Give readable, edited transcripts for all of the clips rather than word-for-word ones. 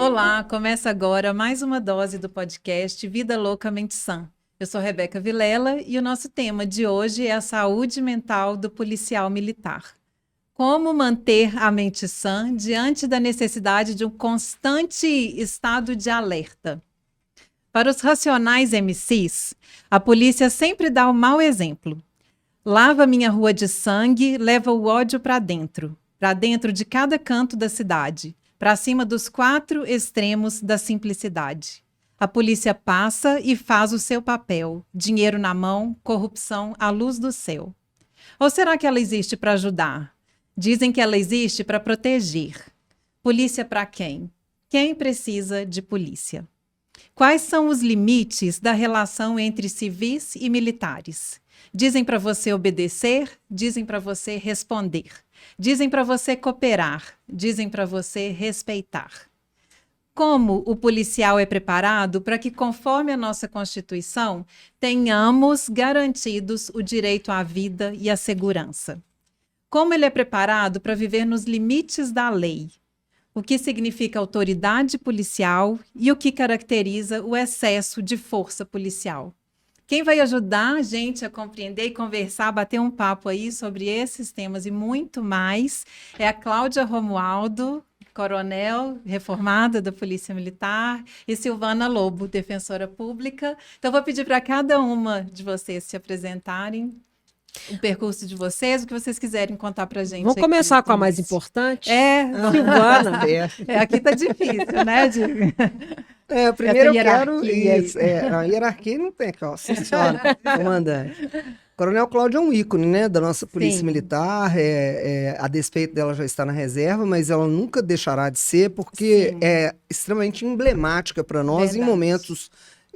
Olá, começa agora mais uma dose do podcast Vida Loucamente Sã. Eu sou Rebeca Vilela e o nosso tema de hoje é a saúde mental do policial militar. Como manter a mente sã diante da necessidade de um constante estado de alerta? Para os racionais MCs, a polícia sempre dá o mau exemplo. Lava minha rua de sangue, leva o ódio para dentro de cada canto da cidade, para cima dos 4 extremos da simplicidade. A polícia passa e faz o seu papel, dinheiro na mão, corrupção à luz do céu. Ou será que ela existe para ajudar? Dizem que ela existe para proteger. Polícia para quem? Quem precisa de polícia? Quais são os limites da relação entre civis e militares? Dizem para você obedecer, dizem para você responder. Dizem para você cooperar, dizem para você respeitar. Como o policial é preparado para que, conforme a nossa Constituição, tenhamos garantidos o direito à vida e à segurança? Como ele é preparado para viver nos limites da lei? O que significa autoridade policial e o que caracteriza o excesso de força policial? Quem vai ajudar a gente a compreender e conversar, bater um papo aí sobre esses temas e muito mais é a Cláudia Romualdo, coronel reformada da Polícia Militar, e Silvana Lobo, defensora pública. Então, vou pedir para cada uma de vocês se apresentarem, o percurso de vocês, o que vocês quiserem contar para a gente. Vamos começar com a mais importante? Silvana. Aqui tá difícil, né? Primeiro eu quero... a hierarquia não tem, sim, senhora, comandante. Coronel Cláudia é um ícone, né, da nossa Polícia Militar, a despeito dela já estar na reserva, mas ela nunca deixará de ser, porque é extremamente emblemática para nós. Verdade. Em momentos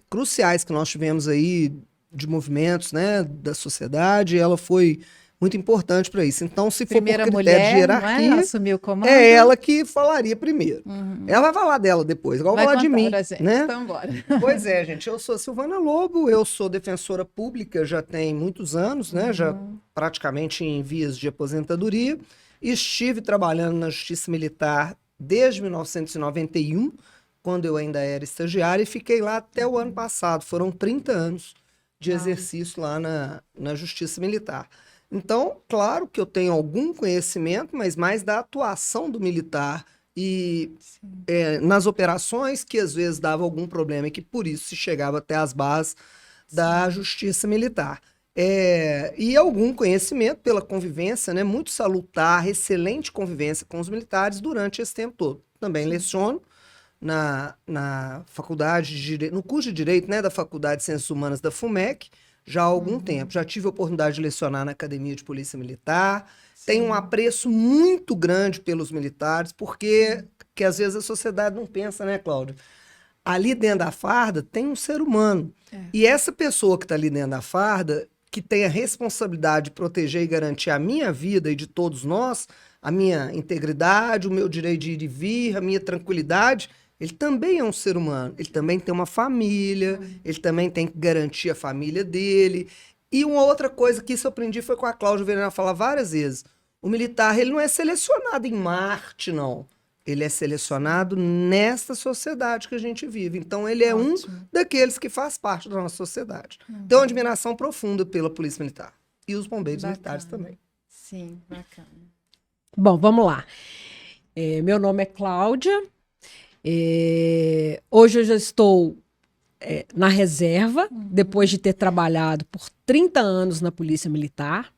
cruciais que nós tivemos aí, de movimentos, né, da sociedade, ela foi muito importante para isso. Então, se for primeira por critério mulher, de hierarquia, não é? Assumiu o comando. É ela que falaria primeiro. Ela vai falar dela depois, igual vai falar de mim, né? Então, bora. Pois é, gente, eu sou a Silvana Lobo, eu sou defensora pública já tem muitos anos, né? Já praticamente em vias de aposentadoria. Estive trabalhando na Justiça Militar desde 1991, quando eu ainda era estagiária, e fiquei lá até o ano passado. Foram 30 anos de exercício lá na Justiça Militar. Então, claro que eu tenho algum conhecimento, mas mais da atuação do militar e nas operações que às vezes dava algum problema e que por isso se chegava até as bases da Justiça Militar. E algum conhecimento pela convivência, né, muito salutar, excelente convivência com os militares durante esse tempo todo. Também leciono na faculdade de Direito, no curso de Direito, né, da Faculdade de Ciências Humanas da FUMEC, já há algum tempo. Já tive a oportunidade de lecionar na Academia de Polícia Militar. Tenho um apreço muito grande pelos militares, porque que às vezes a sociedade não pensa, né, Cláudia? Ali dentro da farda tem um ser humano. E essa pessoa que está ali dentro da farda, que tem a responsabilidade de proteger e garantir a minha vida e de todos nós, a minha integridade, o meu direito de ir e vir, a minha tranquilidade, ele também é um ser humano, ele também tem uma família, ele também tem que garantir a família dele. E uma outra coisa que isso eu aprendi foi com a Cláudia Verena falar várias vezes. O militar, ele não é selecionado em Marte, não. Ele é selecionado nesta sociedade que a gente vive. Então, ele é um daqueles que faz parte da nossa sociedade. Tenho uma admiração profunda pela Polícia Militar. E os bombeiros militares também. Sim, bacana. Bom, vamos lá. Meu nome é Cláudia. Hoje eu já estou na reserva, depois de ter trabalhado por 30 anos na Polícia Militar.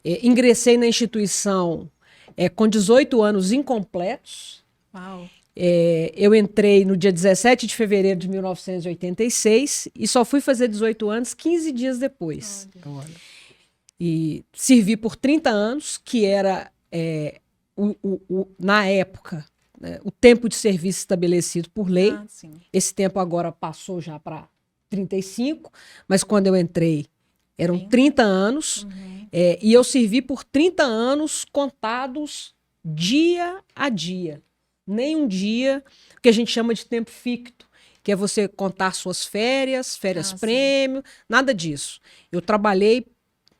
Ingressei na instituição com 18 anos incompletos. Uau. Eu entrei no dia 17 de fevereiro de 1986 e só fui fazer 18 anos 15 dias depois. Olha. E servi por 30 anos, que era, na época, o tempo de serviço estabelecido por lei. Esse tempo agora passou já para 35, mas quando eu entrei eram 30 anos. E eu servi por 30 anos contados dia a dia. Nem um dia que a gente chama de tempo ficto, que é você contar suas férias prêmio, nada disso. Eu trabalhei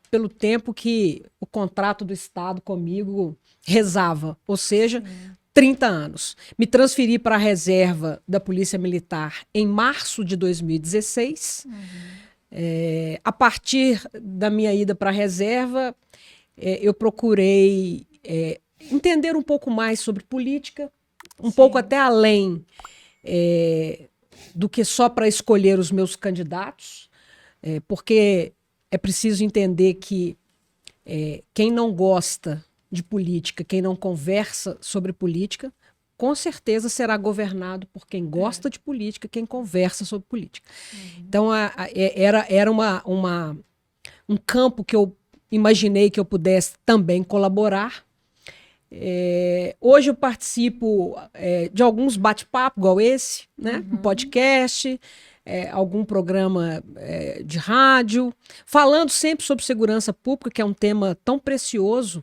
pelo tempo que o contrato do Estado comigo rezava, ou seja, 30 anos. Me transferi para a reserva da Polícia Militar em março de 2016. A partir da minha ida para a reserva, eu procurei entender um pouco mais sobre política, pouco até além do que só para escolher os meus candidatos, porque é preciso entender que quem não gosta de política, quem não conversa sobre política, com certeza será governado por quem gosta de política, quem conversa sobre política. Então, era um campo que eu imaginei que eu pudesse também colaborar. Hoje eu participo de alguns bate-papos, igual esse, né? Um podcast, algum programa de rádio, falando sempre sobre segurança pública, que é um tema tão precioso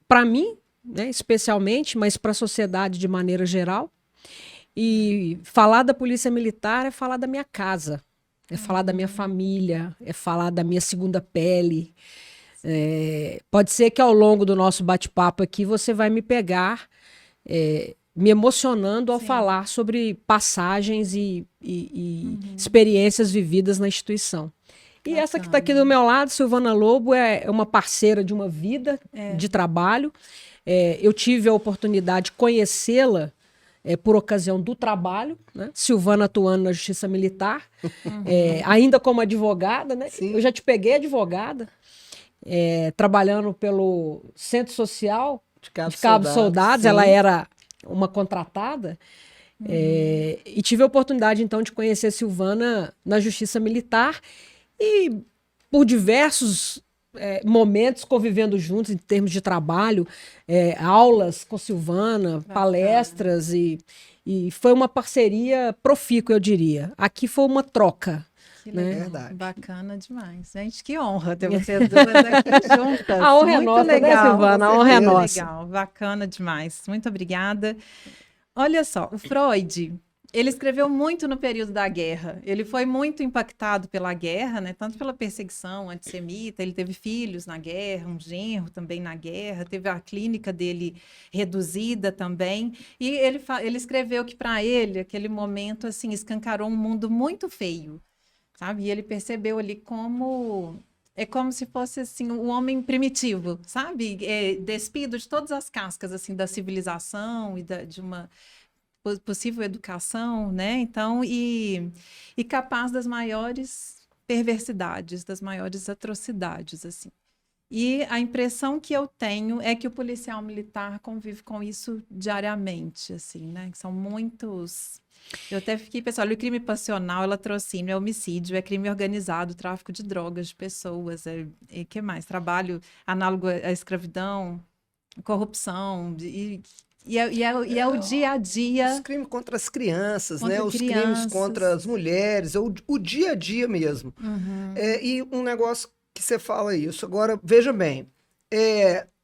para mim, né, especialmente, mas para a sociedade de maneira geral. E falar da Polícia Militar é falar da minha casa, é falar da minha família, é falar da minha segunda pele. Pode ser que ao longo do nosso bate-papo aqui você vai me pegar me emocionando ao falar sobre passagens e experiências vividas na instituição. E bacana. Essa que está aqui do meu lado, Silvana Lobo, é uma parceira de uma vida de trabalho. Eu tive a oportunidade de conhecê-la por ocasião do trabalho, né? Silvana atuando na Justiça Militar, ainda como advogada, né? Eu já te peguei advogada, trabalhando pelo Centro Social de Cabo Soldados. Ela era uma contratada, e tive a oportunidade, então, de conhecer a Silvana na Justiça Militar e, por diversos momentos, convivendo juntos em termos de trabalho, aulas com Silvana, palestras, e foi uma parceria profícua, eu diria. Aqui foi uma troca. Né? Verdade. Bacana demais. Gente, que honra ter vocês duas aqui juntas. A honra é nossa, legal, né, Silvana? A honra é nossa. Legal, bacana demais. Muito obrigada. Olha só, o Freud, ele escreveu muito no período da guerra. Ele foi muito impactado pela guerra, né? Tanto pela perseguição antissemita, ele teve filhos na guerra, um genro também na guerra, teve a clínica dele reduzida também. E ele escreveu que, para ele, aquele momento assim, escancarou um mundo muito feio. Sabe? E ele percebeu ali como se fosse assim um homem primitivo, sabe? Despido de todas as cascas assim da civilização e de uma possível educação, né? Então, e capaz das maiores perversidades, das maiores atrocidades, assim. E a impressão que eu tenho é que o policial militar convive com isso diariamente, assim, né? Que são muitos... Eu até fiquei pensando, olha, o crime passional, latrocínio, é homicídio, é crime organizado, tráfico de drogas, de pessoas, e que mais? Trabalho análogo à escravidão, corrupção, e é o dia a dia. Os crimes contra as crianças, né? Os crimes contra as mulheres, o dia a dia mesmo. E um negócio que você fala isso. Agora, veja bem,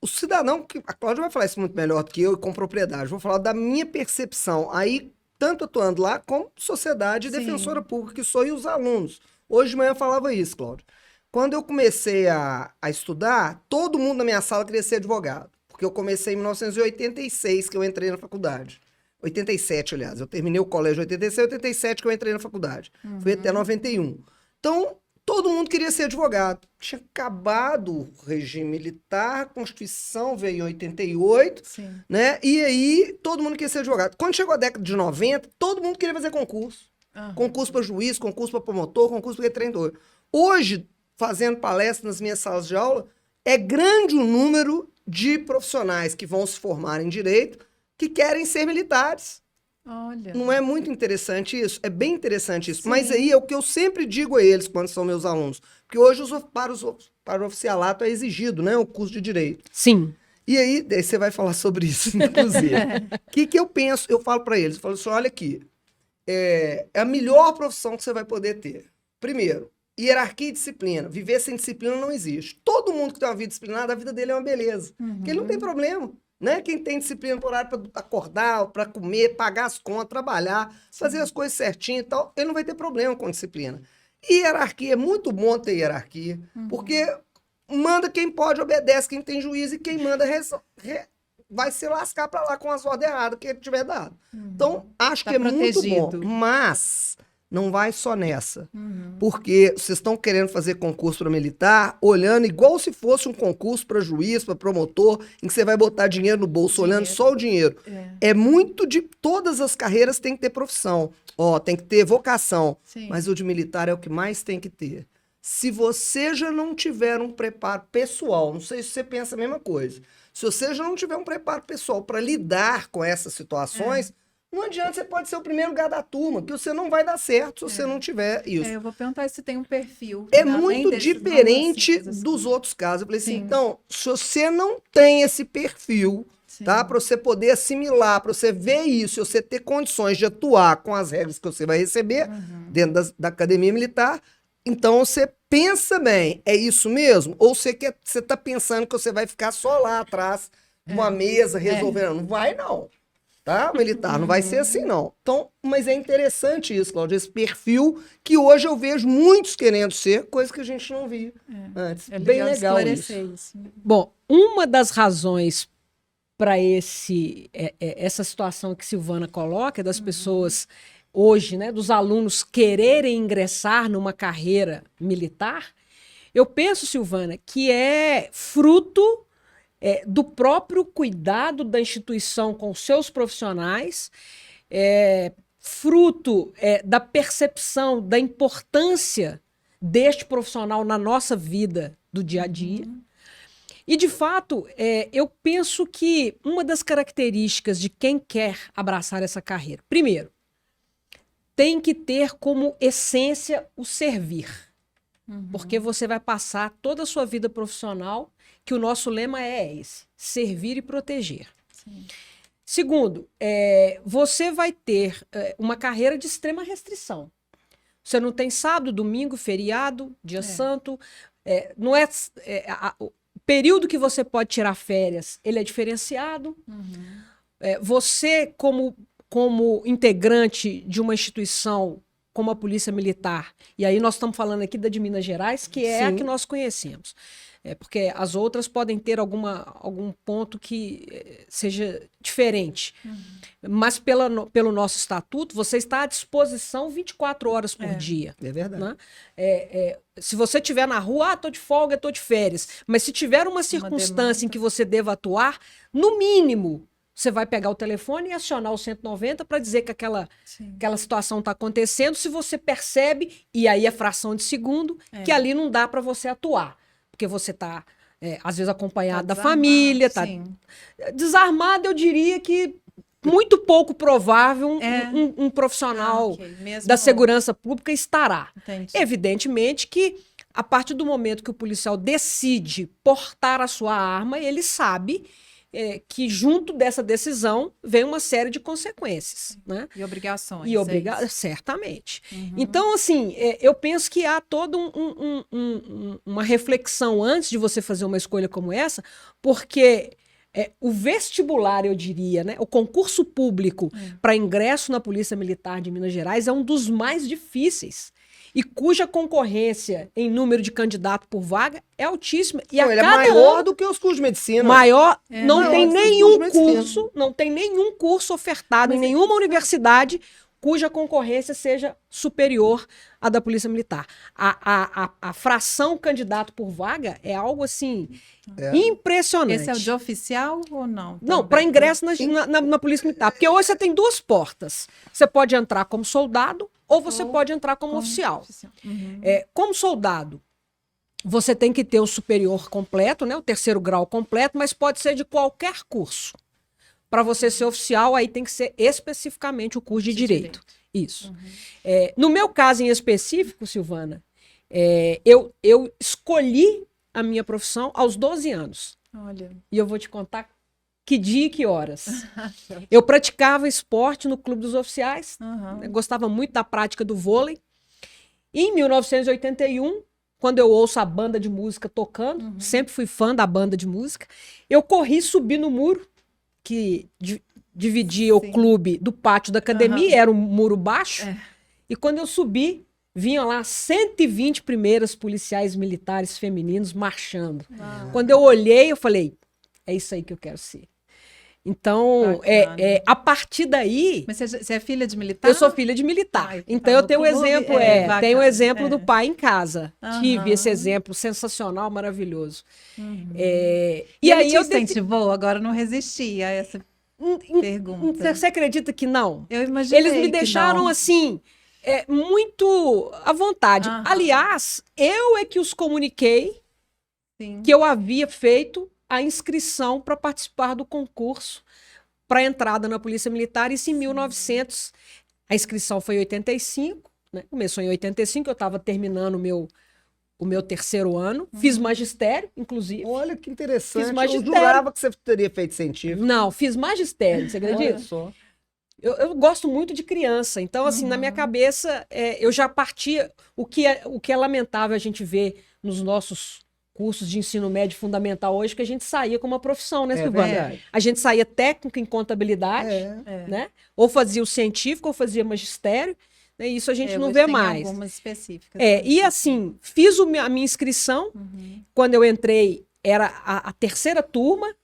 o cidadão, a Cláudia vai falar isso muito melhor do que eu e com propriedade, vou falar da minha percepção, aí tanto atuando lá como sociedade e defensora pública que sou e os alunos. Hoje de manhã eu falava isso, Cláudia. Quando eu comecei a estudar, todo mundo na minha sala queria ser advogado, porque eu comecei em 1986 que eu entrei na faculdade. 87, aliás, eu terminei o colégio em 86, 87 que eu entrei na faculdade. Fui até 91. Então, todo mundo queria ser advogado. Tinha acabado o regime militar, a Constituição veio em 88, né? E aí todo mundo queria ser advogado. Quando chegou a década de 90, todo mundo queria fazer concurso. Concurso para juiz, concurso para promotor, concurso para treinador. Hoje, fazendo palestra nas minhas salas de aula, é grande o número de profissionais que vão se formar em direito que querem ser militares. Olha. Não é muito interessante isso? É bem interessante isso. Mas aí é o que eu sempre digo a eles quando são meus alunos. Porque hoje para o oficialato é exigido, né? O curso de direito. Sim. E aí você vai falar sobre isso, inclusive. O que eu penso? Eu falo para eles, eu falo assim, olha aqui, é a melhor profissão que você vai poder ter. Primeiro, hierarquia e disciplina. Viver sem disciplina não existe. Todo mundo que tem uma vida disciplinada, a vida dele é uma beleza. Porque ele não tem problema. Né? Quem tem disciplina por horário para acordar, para comer, pagar as contas, trabalhar, fazer as coisas certinho e tal, ele não vai ter problema com disciplina. E hierarquia, é muito bom ter hierarquia, porque manda quem pode, obedece quem tem juízo, e quem manda vai se lascar para lá com as ordens erradas que ele tiver dado. Então, acho Tá que é protegido. muito bom. Mas não vai só nessa. Porque vocês estão querendo fazer concurso para militar, olhando igual se fosse um concurso para juiz, para promotor, em que você vai botar dinheiro no bolso, olhando só o dinheiro. É muito de... Todas as carreiras tem que ter profissão. Ó, tem que ter vocação. Sim. Mas o de militar é o que mais tem que ter. Se você já não tiver um preparo pessoal, não sei se você pensa a mesma coisa, se você já não tiver um preparo pessoal para lidar com essas situações, não adianta, você pode ser o primeiro lugar da turma, que você não vai dar certo se você não tiver isso. Eu vou perguntar se tem um perfil. É muito diferente dos outros casos. Eu falei assim, então, se você não tem esse perfil, tá, para você poder assimilar, para você ver isso, você ter condições de atuar com as regras que você vai receber dentro da academia militar, então você pensa bem, é isso mesmo? Ou você tá pensando que você vai ficar só lá atrás de uma mesa resolvendo? Não vai, não. Tá? Militar não vai ser assim, não. Então, mas é interessante isso, Cláudia, esse perfil que hoje eu vejo muitos querendo ser, coisa que a gente não via antes. É bem legal isso. Bom, uma das razões para essa situação que Silvana coloca, das pessoas hoje, né, dos alunos quererem ingressar numa carreira militar, eu penso, Silvana, que é fruto do próprio cuidado da instituição com seus profissionais, fruto da percepção da importância deste profissional na nossa vida do dia a dia. E, de fato, eu penso que uma das características de quem quer abraçar essa carreira, primeiro, tem que ter como essência o servir. Porque você vai passar toda a sua vida profissional, que o nosso lema é esse, servir e proteger. Sim. Segundo, você vai ter uma carreira de extrema restrição. Você não tem sábado, domingo, feriado, dia santo. O período que você pode tirar férias, ele é diferenciado. Você, como integrante de uma instituição como a Polícia Militar, e aí nós estamos falando aqui da de Minas Gerais, que é a que nós conhecemos. Porque as outras podem ter algum ponto que seja diferente. Mas pelo nosso estatuto, você está à disposição 24 horas por dia. É verdade. Né? Se você estiver na rua, estou de folga, estou de férias. Mas se tiver uma circunstância em que você deva atuar, no mínimo, você vai pegar o telefone e acionar o 190 para dizer que aquela situação está acontecendo. Se você percebe, e aí é fração de segundo, que ali não dá para você atuar. Porque você está, às vezes, acompanhado da família. Tá desarmado, eu diria que muito pouco provável um profissional da segurança pública estará. Entendi. Evidentemente que, a partir do momento que o policial decide portar a sua arma, ele sabe que junto dessa decisão vem uma série de consequências. Né? E obrigações. Certamente. Então, assim, eu penso que há toda uma reflexão antes de você fazer uma escolha como essa, porque o vestibular, eu diria, né, o concurso público para ingresso na Polícia Militar de Minas Gerais é um dos mais difíceis. E cuja concorrência em número de candidato por vaga é altíssima. E ele é maior do que os cursos de medicina. Maior, não tem nenhum curso ofertado em nenhuma universidade cuja concorrência seja superior à da Polícia Militar. A fração candidato por vaga é algo assim impressionante. Esse é o de oficial ou não? Não, para ingresso na Polícia Militar. Porque hoje você tem duas portas. Você pode entrar como soldado ou você pode entrar como oficial. Como soldado, você tem que ter o superior completo, né, o 3º grau completo, mas pode ser de qualquer curso. Para você ser oficial, aí tem que ser especificamente o curso de Direito. Isso. No meu caso em específico, Silvana, eu escolhi a minha profissão aos 12 anos. Olha. E eu vou te contar que dia e que horas. Eu praticava esporte no Clube dos Oficiais, gostava muito da prática do vôlei. E em 1981, quando eu ouço a banda de música tocando, sempre fui fã da banda de música, eu corri subir no muro, que dividia o clube do pátio da academia, era um muro baixo, e quando eu subi, vinham lá 120 primeiras policiais militares femininos marchando. Quando eu olhei, eu falei, é isso aí que eu quero ser. Então, a partir daí... Mas você é filha de militar? Eu sou filha de militar. Ai, então, eu tenho tenho o exemplo do pai em casa. Uhum. Tive esse exemplo sensacional, maravilhoso. Uhum. E aí ele te incentivou? Agora não resisti a essa pergunta. Você acredita que não? Eu imaginei. Eles me deixaram, assim, muito à vontade. Uhum. Aliás, eu é que os comuniquei que eu havia feito a inscrição para participar do concurso para entrada na Polícia Militar, isso em 1900. A inscrição foi em 85, né? Começou em 85, eu estava terminando o meu terceiro ano. Fiz magistério, inclusive. Olha que interessante. Fiz magistério. Eu jurava que você teria feito científico. Não, fiz magistério, você acredita? Olha só. Eu gosto muito de criança, então, assim, na minha cabeça, eu já partia... O que é lamentável a gente ver nos nossos cursos de ensino médio fundamental hoje, que a gente saía com uma profissão, né, Silvana? A gente saía técnico em contabilidade, né? Ou fazia o científico, ou fazia magistério, né? Isso a gente não vê mais. Algumas específicas. E assim, fiz a minha inscrição, quando eu entrei, era a terceira turma,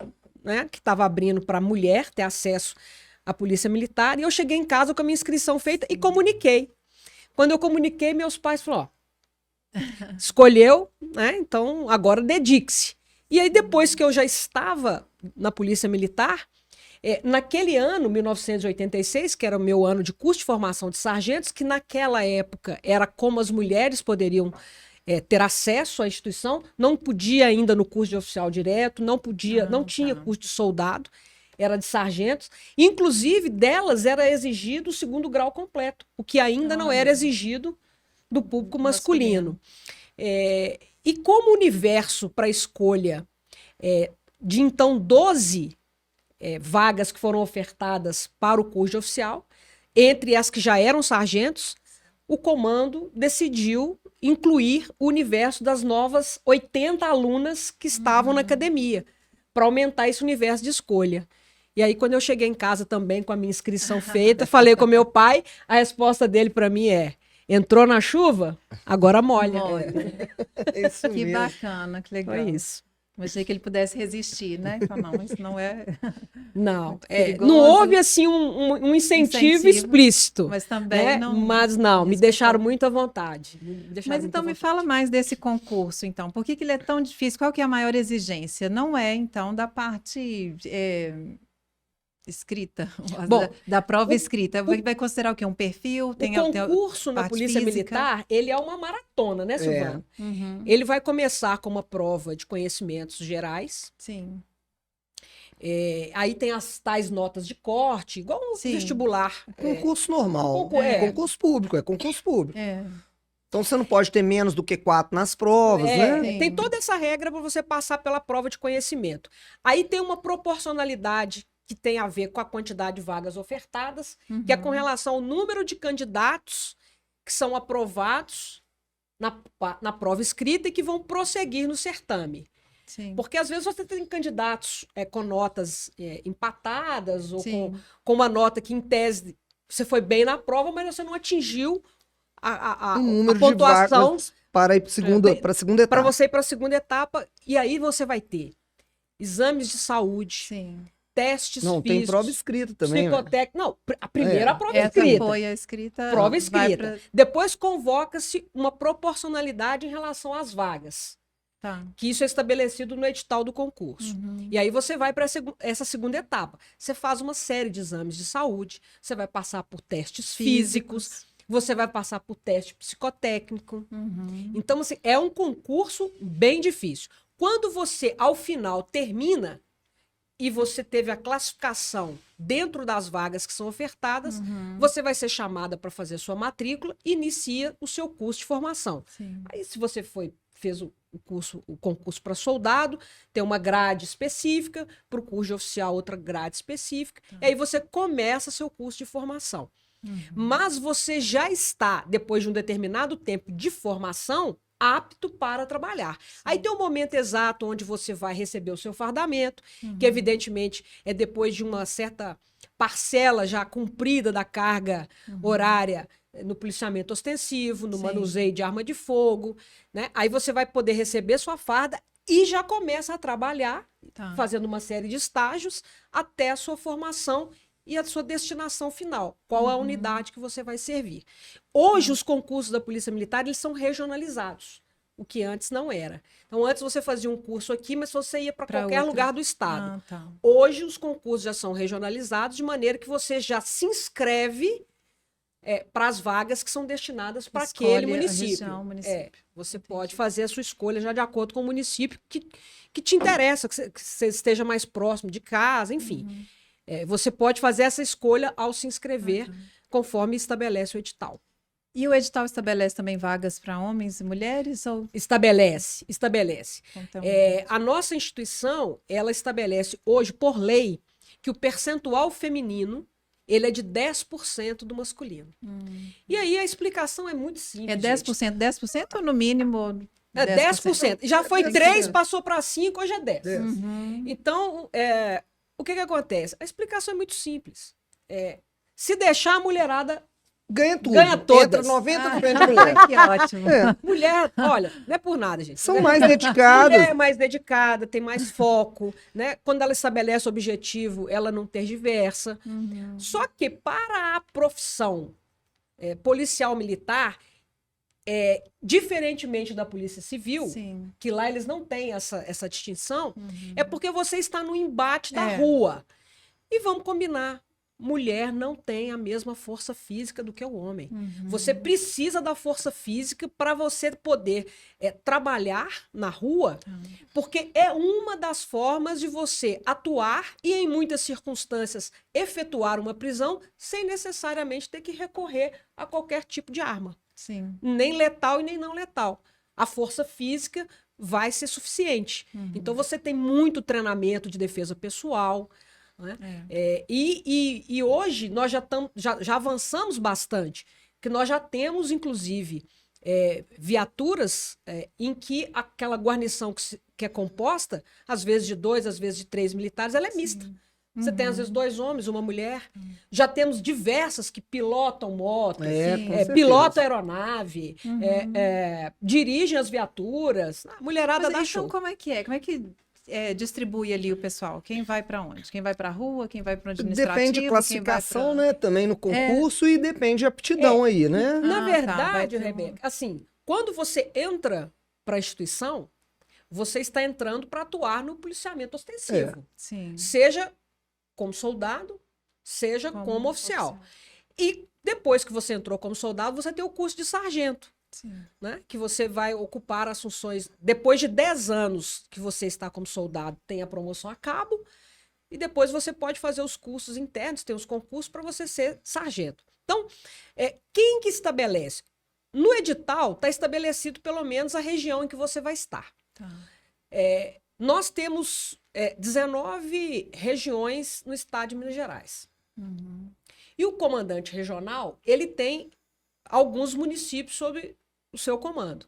né, que estava abrindo para mulher ter acesso à Polícia Militar, e eu cheguei em casa com a minha inscrição feita e comuniquei. Quando eu comuniquei, meus pais falaram, escolheu, né? Então agora dedique-se. E aí depois que eu já estava na Polícia Militar, naquele ano, 1986, que era o meu ano de curso de formação de sargentos, que naquela época era como as mulheres poderiam ter acesso à instituição, não podia ainda no curso de oficial direto, não tinha curso de soldado, era de sargentos, inclusive delas era exigido o 2º grau completo, o que ainda não era exigido do público masculino. E como universo para escolha de então 12 vagas que foram ofertadas para o curso de oficial, entre as que já eram sargentos, o comando decidiu incluir o universo das novas 80 alunas que estavam na academia, para aumentar esse universo de escolha. E aí, quando eu cheguei em casa também com a minha inscrição feita, falei com meu pai, a resposta dele para mim entrou na chuva, agora molha. Isso que mesmo. bacana, que legal. Foi isso. Achei que ele pudesse resistir, né? Não, isso não é... Não, não houve assim um incentivo explícito. Mas também não... Mas não, me deixaram muito à vontade. Mas então me fala mais desse concurso, então. Por que ele é tão difícil? Qual que é a maior exigência? Não é, então, da parte... escrita, bom, da prova escrita. Vai considerar o quê? Um perfil? O concurso na Polícia Militar, ele é uma maratona, né, Silvana? Ele vai começar com uma prova de conhecimentos gerais. Sim. Aí tem as tais notas de corte, igual um vestibular. Concurso normal. Concurso público, concurso público. Então você não pode ter menos do que 4 nas provas, né? Tem toda essa regra para você passar pela prova de conhecimento. Aí tem uma proporcionalidade que tem a ver com a quantidade de vagas ofertadas, que é com relação ao número de candidatos que são aprovados na prova escrita e que vão prosseguir no certame. Sim. Porque às vezes você tem candidatos com notas empatadas ou com uma nota que, em tese, você foi bem na prova, mas você não atingiu a número pontuação de vagas para ir para a segunda etapa. Para você ir para a segunda etapa, e aí você vai ter exames de saúde, testes físicos. Tem prova escrita também. Psicotécnica. Não, a primeira prova Essa escrita. foi a escrita. Prova escrita. Depois convoca-se uma proporcionalidade em relação às vagas. Que isso é estabelecido no edital do concurso. E aí você vai para essa segunda etapa. Você faz uma série de exames de saúde, você vai passar por testes físicos, você vai passar por teste psicotécnico. Então, assim, é um concurso bem difícil. Quando você, ao final, termina e você teve a classificação dentro das vagas que são ofertadas, você vai ser chamada para fazer sua matrícula e inicia o seu curso de formação. Aí, se você fez o concurso para soldado, tem uma grade específica, para o curso de oficial outra grade específica, e aí você começa seu curso de formação. Mas você já está, depois de um determinado tempo de formação, apto para trabalhar. Aí tem um momento exato onde você vai receber o seu fardamento, que evidentemente é depois de uma certa parcela já cumprida da carga horária no policiamento ostensivo, no manuseio de arma de fogo, né? Aí você vai poder receber sua farda e já começa a trabalhar fazendo uma série de estágios até a sua formação e a sua destinação final. Qual a unidade que você vai servir. Hoje, os concursos da Polícia Militar, eles são regionalizados, o que antes não era. Então, antes você fazia um curso aqui, mas você ia para qualquer lugar do estado. Hoje, os concursos já são regionalizados, de maneira que você já se inscreve para as vagas que são destinadas para aquele município. Você pode fazer a sua escolha já de acordo com o município que te interessa, que você esteja mais próximo de casa, enfim. Você pode fazer essa escolha ao se inscrever, conforme estabelece o edital. E o edital estabelece também vagas para homens e mulheres? Ou... Estabelece. Então, a nossa instituição, ela estabelece hoje, por lei, que o percentual feminino ele é de 10% do masculino. E aí a explicação é muito simples. É 10%? Gente. 10% ou no mínimo? 10%. Já foi 3%, passou para 5%, hoje é 10%. Então, o que acontece? A explicação é muito simples. Se deixar a mulherada... Ganha tudo. Ganha todas. Entra 90% de mulher. Que ótimo. Mulher, olha, não é por nada, gente. São mais dedicadas. Mulher é mais dedicada, tem mais foco, né? Quando ela estabelece o objetivo, ela não tergiversa. Só que para a profissão policial militar, diferentemente da Polícia Civil, que lá eles não têm essa distinção, é porque você está no embate da rua. E vamos combinar. Mulher não tem a mesma força física do que o homem. Você precisa da força física para você poder trabalhar na rua, porque é uma das formas de você atuar e, em muitas circunstâncias, efetuar uma prisão sem necessariamente ter que recorrer a qualquer tipo de arma. Nem letal e nem não letal. A força física vai ser suficiente. Então, você tem muito treinamento de defesa pessoal, né? E hoje nós já avançamos bastante, que nós já temos, inclusive, viaturas em que aquela guarnição que é composta, às vezes de 2, às vezes de 3 militares, ela é mista. Você tem, às vezes, 2 homens, uma mulher. Já temos diversas que pilotam motos, pilotam aeronave, dirigem as viaturas. A mulherada dá show. Então, como é que é? Como é que distribui ali o pessoal? Quem vai para onde? Quem vai para a rua? Quem vai para o administrativo? Depende da classificação, né? Também no concurso e depende da aptidão aí, né? Na verdade, Rebeca, assim, quando você entra para a instituição, você está entrando para atuar no policiamento ostensivo. Seja como soldado, seja como oficial. E depois que você entrou como soldado, você tem o curso de sargento. Né? Que você vai ocupar as funções. Depois de 10 anos que você está como soldado, tem a promoção a cabo, e depois você pode fazer os cursos internos, tem os concursos para você ser sargento. Então, quem que estabelece? No edital está estabelecido pelo menos a região em que você vai estar. Nós temos 19 regiões no estado de Minas Gerais. E o comandante regional, ele tem alguns municípios sob o seu comando.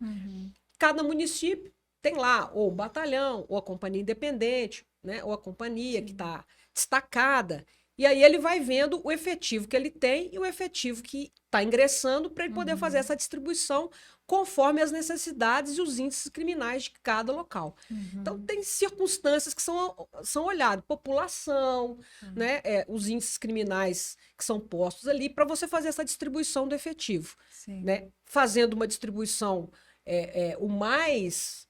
Cada município tem lá ou o batalhão, ou a companhia independente, né, ou a companhia que está destacada. E aí ele vai vendo o efetivo que ele tem e o efetivo que está ingressando para ele poder fazer essa distribuição conforme as necessidades e os índices criminais de cada local. Então, tem circunstâncias que são olhadas. População, né, os índices criminais que são postos ali para você fazer essa distribuição do efetivo. Né? Fazendo uma distribuição o mais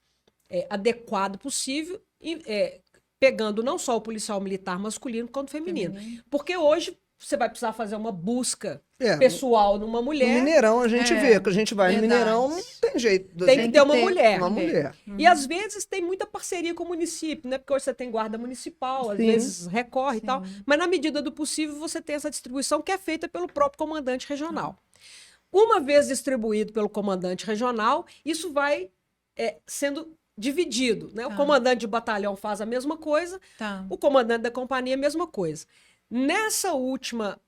adequado possível e pegando não só o policial militar masculino, quanto feminino. Porque hoje você vai precisar fazer uma busca pessoal numa mulher. No Mineirão a gente vê, que a gente vai no Mineirão, não tem jeito. Tem que ter uma mulher. Uma mulher. E às vezes tem muita parceria com o município, né? Porque hoje você tem guarda municipal, às vezes recorre e tal. Mas na medida do possível você tem essa distribuição que é feita pelo próprio comandante regional. Uma vez distribuído pelo comandante regional, isso vai sendo dividido, né? O comandante de batalhão faz a mesma coisa, o comandante da companhia a mesma coisa. Nessa última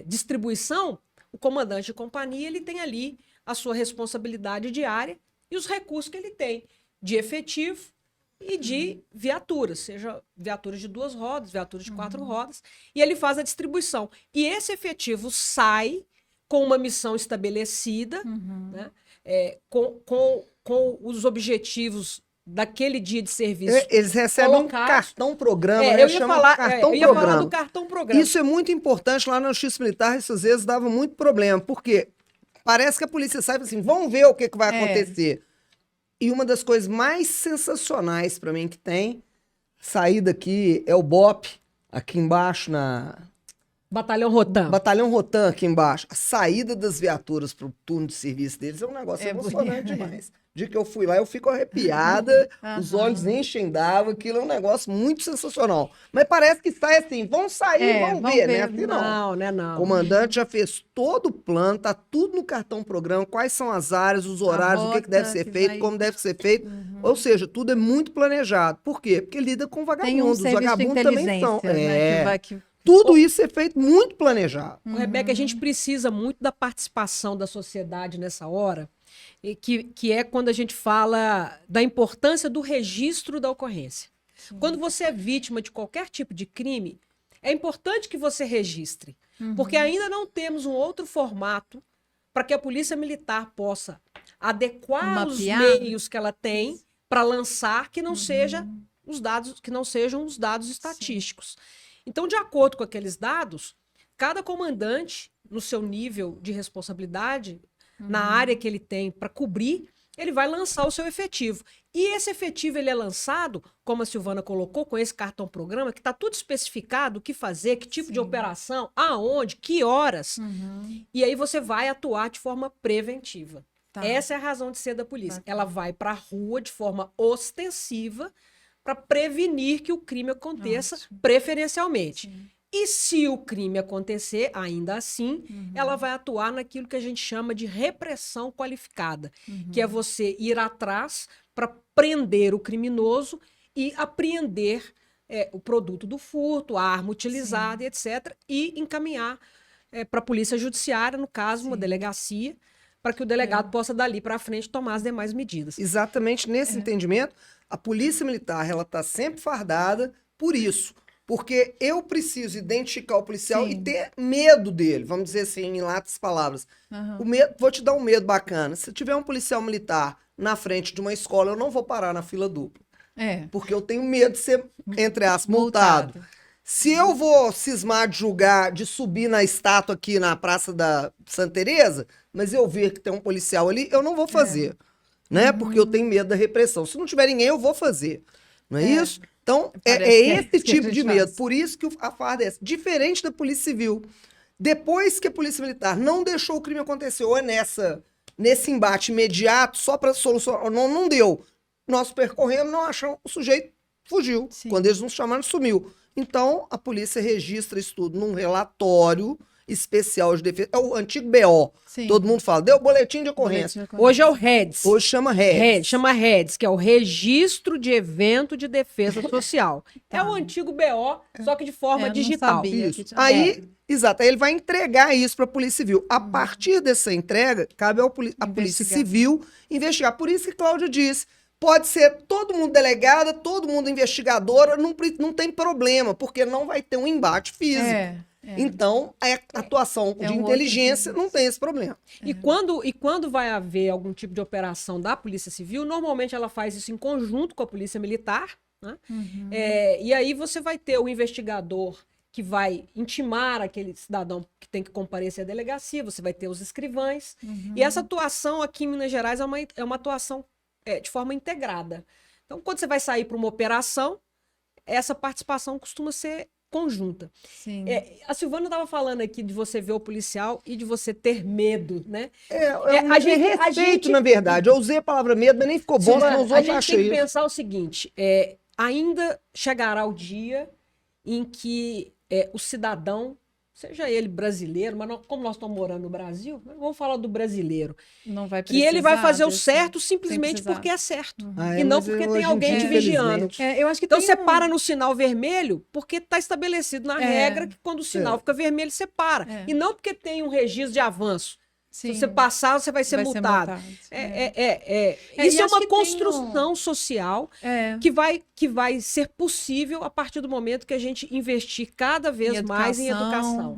distribuição, o comandante de companhia ele tem ali a sua responsabilidade diária e os recursos que ele tem de efetivo e de viaturas, seja viaturas de 2 rodas, viaturas de 4 rodas, e ele faz a distribuição. E esse efetivo sai com uma missão estabelecida, né? Com os objetivos daquele dia de serviço. Eles recebem um cartão-programa, né? Eu ia falar do cartão-programa. Isso é muito importante lá na Justiça Militar, isso às vezes dava muito problema, porque parece que a polícia sai assim, vamos ver o que vai acontecer. E uma das coisas mais sensacionais para mim que tem, saída aqui, é o BOP, aqui embaixo na... Batalhão Rotan. Batalhão Rotan aqui embaixo. A saída das viaturas pro turno de serviço deles é um negócio emocionante demais. O dia que eu fui lá, eu fico arrepiada, os olhos enchem d'água, aquilo é um negócio muito sensacional. Mas parece que sai assim, vamos sair, vamos ver, né? Assim, não, né? Não. O comandante já fez todo o plano, tá tudo no cartão-programa, quais são as áreas, os horários, o que deve ser feito, como deve ser feito. Ou seja, tudo é muito planejado. Por quê? Porque lida com vagabundos. Os vagabundos também são. Tudo isso é feito muito planejado. Rebeca, a gente precisa muito da participação da sociedade nessa hora, que é quando a gente fala da importância do registro da ocorrência. Quando você é vítima de qualquer tipo de crime, é importante que você registre, porque ainda não temos um outro formato para que a Polícia Militar possa adequar os meios que ela tem para lançar que não sejam os dados estatísticos. Então, de acordo com aqueles dados, cada comandante, no seu nível de responsabilidade, na área que ele tem para cobrir, ele vai lançar o seu efetivo. E esse efetivo ele é lançado, como a Silvana colocou, com esse cartão-programa, que está tudo especificado, o que fazer, que tipo de operação, aonde, que horas. E aí você vai atuar de forma preventiva. Essa é a razão de ser da polícia. Ela vai para a rua de forma ostensiva para prevenir que o crime aconteça preferencialmente. E se o crime acontecer, ainda assim, ela vai atuar naquilo que a gente chama de repressão qualificada, que é você ir atrás para prender o criminoso e apreender o produto do furto, a arma utilizada, etc., e encaminhar para a polícia judiciária, no caso, uma delegacia, para que o delegado possa, dali para frente, tomar as demais medidas. Exatamente nesse entendimento, a Polícia Militar ela está sempre fardada por isso. Porque eu preciso identificar o policial e ter medo dele, vamos dizer assim, em lápis palavras. O medo, vou te dar um medo bacana. Se tiver um policial militar na frente de uma escola, eu não vou parar na fila dupla. Porque eu tenho medo de ser, entre aspas, multado. Se eu vou cismar de julgar, de subir na estátua aqui na Praça da Santa Teresa, mas eu ver que tem um policial ali, eu não vou fazer. Né? Porque eu tenho medo da repressão. Se não tiver ninguém, eu vou fazer. Não é isso? Então, esse tipo de medo. Por isso que a farda é essa. Diferente da Polícia Civil. Depois que a Polícia Militar não deixou o crime acontecer, ou é nesse embate imediato, só para solucionar, não deu. Nós percorremos, não achamos, o sujeito fugiu. Quando eles nos chamaram, sumiu. Então, a polícia registra isso tudo num relatório especial de defesa. É o antigo BO. Todo mundo fala, deu boletim de ocorrência. Hoje é o REDS. Hoje chama REDS. Chama REDS, que é o Registro de Evento de Defesa Social. É o antigo BO, só que de forma digital. Isso. Aí, exato, aí ele vai entregar isso para a Polícia Civil. A partir dessa entrega, cabe à Polícia Civil investigar. Por isso que Cláudia disse, pode ser todo mundo delegada, todo mundo investigadora, não tem problema, porque não vai ter um embate físico. Então, a atuação de inteligência não tem esse problema. E quando vai haver algum tipo de operação da Polícia Civil, normalmente ela faz isso em conjunto com a Polícia Militar, né? E aí você vai ter o investigador que vai intimar aquele cidadão que tem que comparecer à delegacia, você vai ter os escrivães. E essa atuação aqui em Minas Gerais é uma atuação de forma integrada. Então, quando você vai sair para uma operação, essa participação costuma ser conjunta. A Silvana estava falando aqui de você ver o policial e de você ter medo, né? A gente, na verdade. Eu usei a palavra medo, mas nem ficou bom, senão os outros acham isso. A gente tem que pensar o seguinte, ainda chegará o dia em que o cidadão, seja ele brasileiro, mas como nós estamos morando no Brasil, vamos falar do brasileiro, não vai que ele vai fazer o certo simplesmente porque é certo. E não porque tem alguém te vigiando. Eu acho que então você para no sinal vermelho porque está estabelecido na regra que quando o sinal fica vermelho, você para. E não porque tem um registro de avanço. Se você passar, você vai ser multado. Isso é uma construção social que vai ser possível a partir do momento que a gente investir cada vez mais em educação.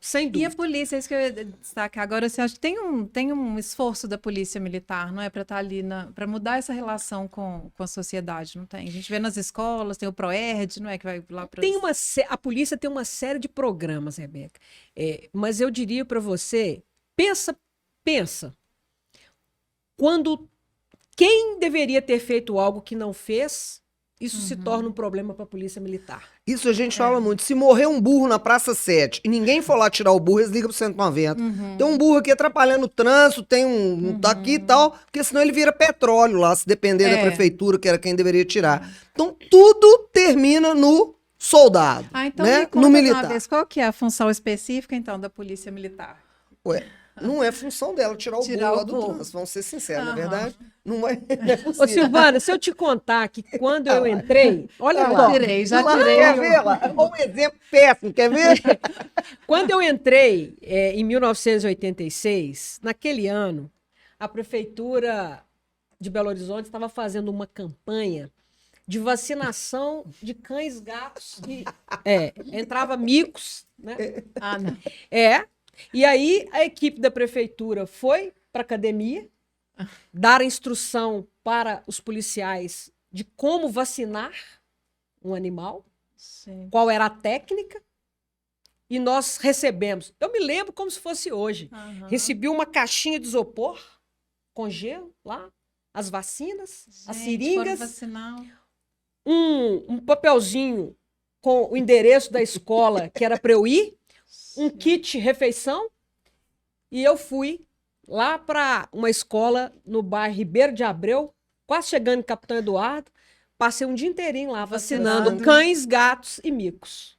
Sem dúvida. E a polícia, é isso que eu ia destacar agora, você acha que tem um esforço da polícia militar, não é? Para estar ali, para mudar essa relação com a sociedade, não tem? A gente vê nas escolas, tem o ProErd, não é? Que vai lá para... A polícia tem uma série de programas, Rebeca. Mas eu diria para você, pensa. Quem deveria ter feito algo que não fez, isso se torna um problema para a polícia militar. Isso a gente fala muito. Se morrer um burro na Praça 7 e ninguém for lá tirar o burro, eles ligam pro 190. Tem um burro aqui atrapalhando o trânsito, tem um daqui e tal, porque senão ele vira petróleo lá, se depender da prefeitura, que era quem deveria tirar. Então tudo termina no soldado, então né? Me conta no militar. Uma vez, qual que é a função específica, então, da polícia militar? Não é função dela tirar o burro lá do trânsito, vamos ser sinceros, na verdade. Não é possível. Ô, Silvana, se eu te contar que quando eu entrei... Olha lá. Já tirei. Quer ver lá? Um exemplo péssimo, quer ver? Quando eu entrei em 1986, naquele ano, a Prefeitura de Belo Horizonte estava fazendo uma campanha de vacinação de cães, gatos. Entrava micos, né? Não. E aí a equipe da prefeitura foi para a academia dar instrução para os policiais de como vacinar um animal, qual era a técnica, e nós recebemos. Eu me lembro como se fosse hoje. Recebi uma caixinha de isopor com gelo lá, as vacinas, as seringas, um papelzinho com o endereço da escola que era para eu ir, um kit refeição, e eu fui lá para uma escola no bairro Ribeiro de Abreu, quase chegando em Capitão Eduardo, passei um dia inteirinho lá vacinando cães, gatos e micos.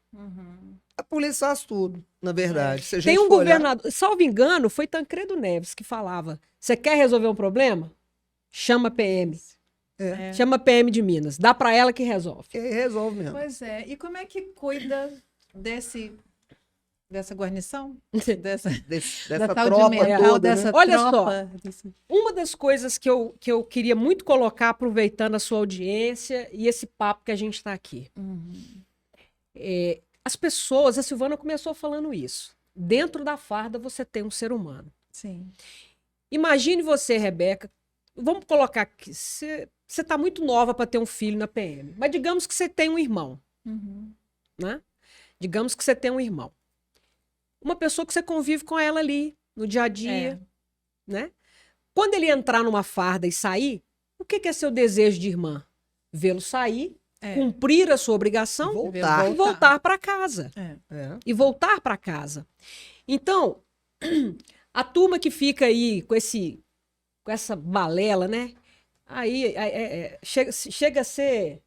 A polícia faz tudo, na verdade. Se a gente Tem um for olhar... governador, salvo engano, foi Tancredo Neves que falava, você quer resolver um problema? Chama a PM. Chama a PM de Minas, dá para ela que resolve. Resolve mesmo. Pois é, e como é que cuida dessa guarnição? Dessa tal tropa de mental, toda, dessa né? Olha tropa. Uma das coisas que eu queria muito colocar, aproveitando a sua audiência e esse papo que a gente está aqui. As pessoas, a Silvana começou falando isso. Dentro da farda você tem um ser humano. Sim. Imagine você, Rebeca, vamos colocar que você está muito nova para ter um filho na PM, mas digamos que você tem um irmão. Né? Digamos que você tem um irmão. Uma pessoa que você convive com ela ali, no dia a dia, né? Quando ele entrar numa farda e sair, o que é seu desejo de irmã? Vê-lo sair, cumprir a sua obrigação e voltar para casa. E voltar para casa. Então, a turma que fica aí com essa balela, né? Aí chega a ser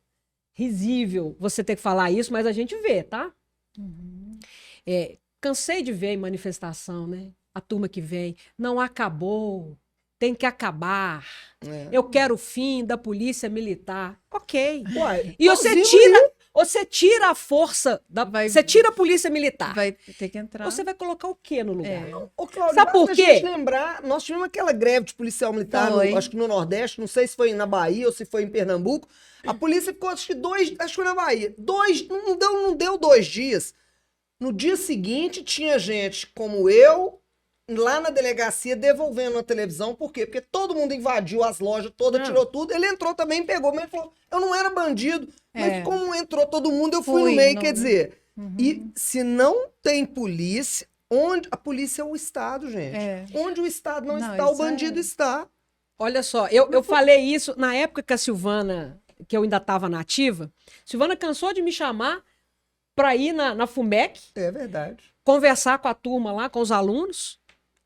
risível você ter que falar isso, mas a gente vê, tá? Cansei de ver em manifestação, né? A turma que vem, não acabou, tem que acabar. Eu quero o fim da polícia militar. Ok. E você tira a força, você tira a polícia militar. Vai ter que entrar. Você vai colocar o quê no lugar? Cláudio, sabe por quê? A gente lembrar, nós tivemos aquela greve de policial militar, acho que no Nordeste, não sei se foi na Bahia ou se foi em Pernambuco. A polícia ficou, acho que foi na Bahia. Não deu 2 dias. No dia seguinte, tinha gente como eu, lá na delegacia, devolvendo a televisão. Por quê? Porque todo mundo invadiu as lojas todas, tirou tudo. Ele entrou também, pegou, mas ele falou, eu não era bandido. Mas como entrou todo mundo, eu fui no meio. Quer dizer, e se não tem polícia, a polícia é o Estado, gente. Onde o Estado não está, o bandido está. Olha só, eu falei isso na época que a Silvana, que eu ainda estava na ativa, Silvana cansou de me chamar para ir na FUMEC. É verdade. Conversar com a turma lá, com os alunos.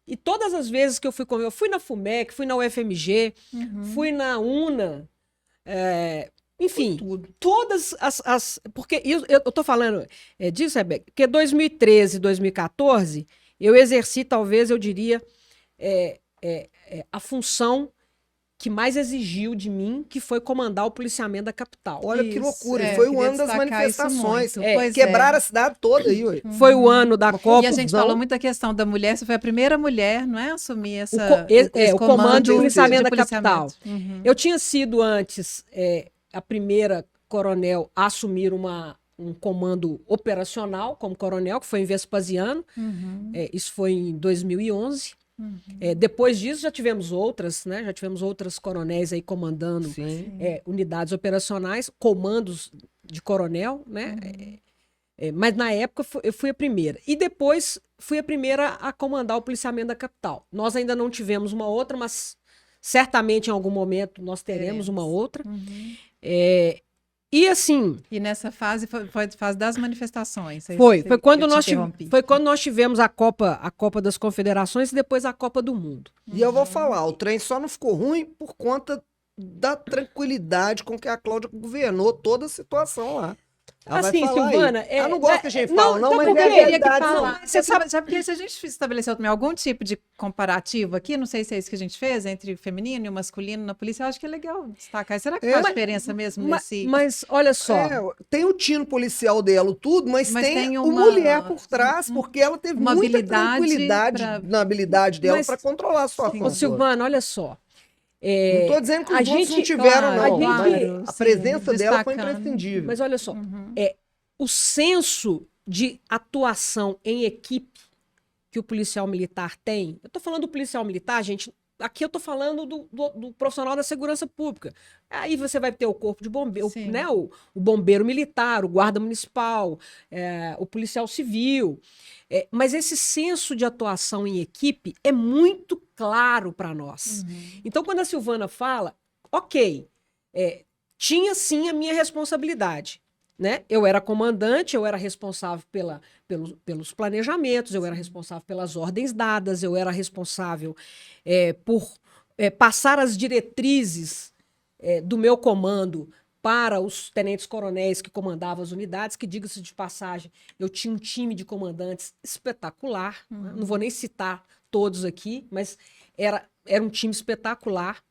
E todas as vezes que eu fui na FUMEC, fui na UFMG, fui na UNA, enfim, todas porque eu estou falando disso, Rebeca, porque 2013, 2014, eu exerci, talvez, eu diria, a função que mais exigiu de mim, que foi comandar o policiamento da capital. Olha que loucura, foi o ano das manifestações. Quebraram a cidade toda aí. Ué. Foi o ano da Copa. E a gente falou muito da questão da mulher, você foi a primeira mulher, não é, a assumir o comando de policiamento da capital. Eu tinha sido antes a primeira coronel a assumir um comando operacional como coronel, que foi em Vespasiano. Isso foi em 2011. Depois disso já tivemos outras, né? Já tivemos outras coronéis aí comandando unidades operacionais, comandos de coronel, né? Mas na época eu fui a primeira. E depois fui a primeira a comandar o policiamento da capital. Nós ainda não tivemos uma outra, mas certamente em algum momento nós teremos uma outra. E assim... E nessa fase foi a fase das manifestações. Foi quando nós tivemos a Copa das Confederações e depois a Copa do Mundo. E eu vou falar, o trem só não ficou ruim por conta da tranquilidade com que a Cláudia governou toda a situação lá. Ela assim, Silvana... Eu não gosto que a gente fala, não, mas é verdade. Você sabe porque se a gente estabeleceu também algum tipo de comparativo aqui, não sei se é isso que a gente fez, entre feminino e masculino na polícia, eu acho que é legal destacar. Será que faz diferença mesmo nesse... Mas olha só... tem o tino policial dela, tudo, mas tem uma mulher por trás, porque ela teve muita tranquilidade na habilidade dela para controlar a situação. Ô, Silvana, olha só. Não estou dizendo que os outros não tiveram, não. A presença dela foi imprescindível. Mas olha só, o senso de atuação em equipe que o policial militar tem, eu estou falando do policial militar, gente, aqui eu estou falando do profissional da segurança pública. Aí você vai ter o corpo de bombeiro, né? O bombeiro militar, o guarda municipal, o policial civil. Mas esse senso de atuação em equipe é muito claro para nós. Então, quando a Silvana fala, tinha sim a minha responsabilidade. Né? Eu era comandante, eu era responsável pelos planejamentos, eu era responsável pelas ordens dadas, eu era responsável por passar as diretrizes do meu comando para os tenentes-coronéis que comandavam as unidades, que, diga-se de passagem, eu tinha um time de comandantes espetacular, não vou nem citar todos aqui, mas era um time espetacular.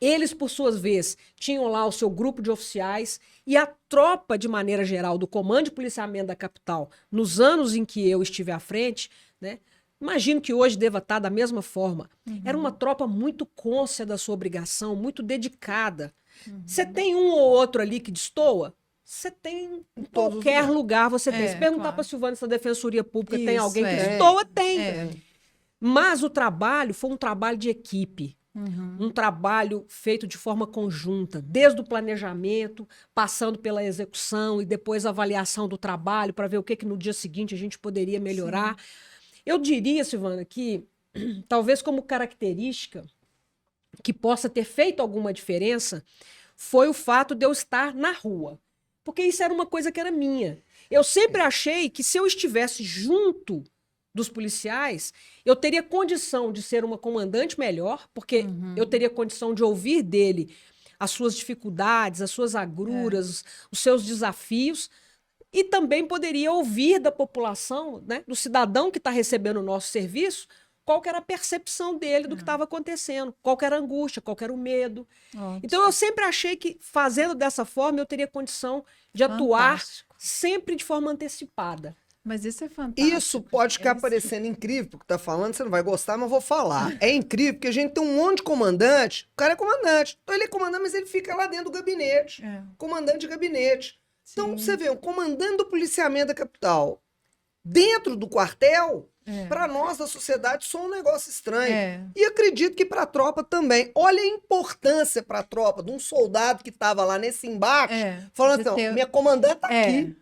Eles, por suas vezes, tinham lá o seu grupo de oficiais e a tropa, de maneira geral, do Comando de Policiamento da Capital, nos anos em que eu estive à frente, né? Imagino que hoje deva estar da mesma forma. Era uma tropa muito cônscia da sua obrigação, muito dedicada. Você tem um ou outro ali que destoa? Você tem em qualquer lugar, você tem. Se perguntar para a Silvana se na Defensoria Pública tem alguém que destoa, tem. Mas o trabalho foi um trabalho de equipe. Um trabalho feito de forma conjunta, desde o planejamento, passando pela execução e depois a avaliação do trabalho para ver o que no dia seguinte a gente poderia melhorar. Eu diria, Silvana, que talvez como característica que possa ter feito alguma diferença foi o fato de eu estar na rua. Porque isso era uma coisa que era minha. Eu sempre achei que se eu estivesse junto dos policiais, eu teria condição de ser uma comandante melhor, porque eu teria condição de ouvir dele as suas dificuldades, as suas agruras, os seus desafios, e também poderia ouvir da população, né, do cidadão que está recebendo o nosso serviço, qual que era a percepção dele do que estava acontecendo, qual que era a angústia, qual que era o medo. Então eu sempre achei que, fazendo dessa forma, eu teria condição de atuar sempre de forma antecipada. Mas isso é fantástico. Isso pode ficar parecendo incrível, porque tá falando, você não vai gostar, mas eu vou falar. É incrível, porque a gente tem um monte de comandante, o cara é comandante. Então ele é comandante, mas ele fica lá dentro do gabinete. Comandante de gabinete. Então você vê, o comandante do policiamento da capital, dentro do quartel, para nós da sociedade, só um negócio estranho. E acredito que para a tropa também. Olha a importância para a tropa de um soldado que estava lá nesse embate, falando assim, minha comandante tá aqui.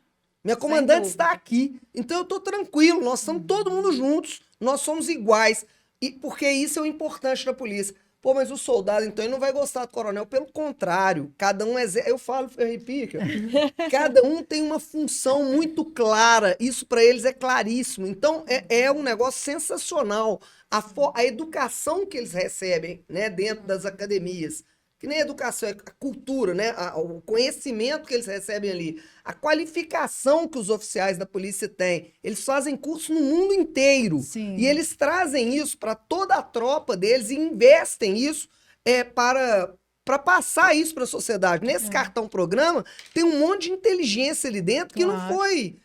Minha comandante está aqui, então eu estou tranquilo, nós estamos todo mundo juntos, nós somos iguais, e porque isso é o importante da polícia. Pô, mas o soldado, então, ele não vai gostar do coronel, pelo contrário, cada um eu falo, Ferripica, cada um tem uma função muito clara, isso para eles é claríssimo, então é um negócio sensacional, a educação que eles recebem, né, dentro das academias, que nem a educação, é a cultura, né? O conhecimento que eles recebem ali, a qualificação que os oficiais da polícia têm. Eles fazem curso no mundo inteiro. E eles trazem isso para toda a tropa deles e investem isso para passar isso para a sociedade. Nesse cartão-programa, tem um monte de inteligência ali dentro que não foi...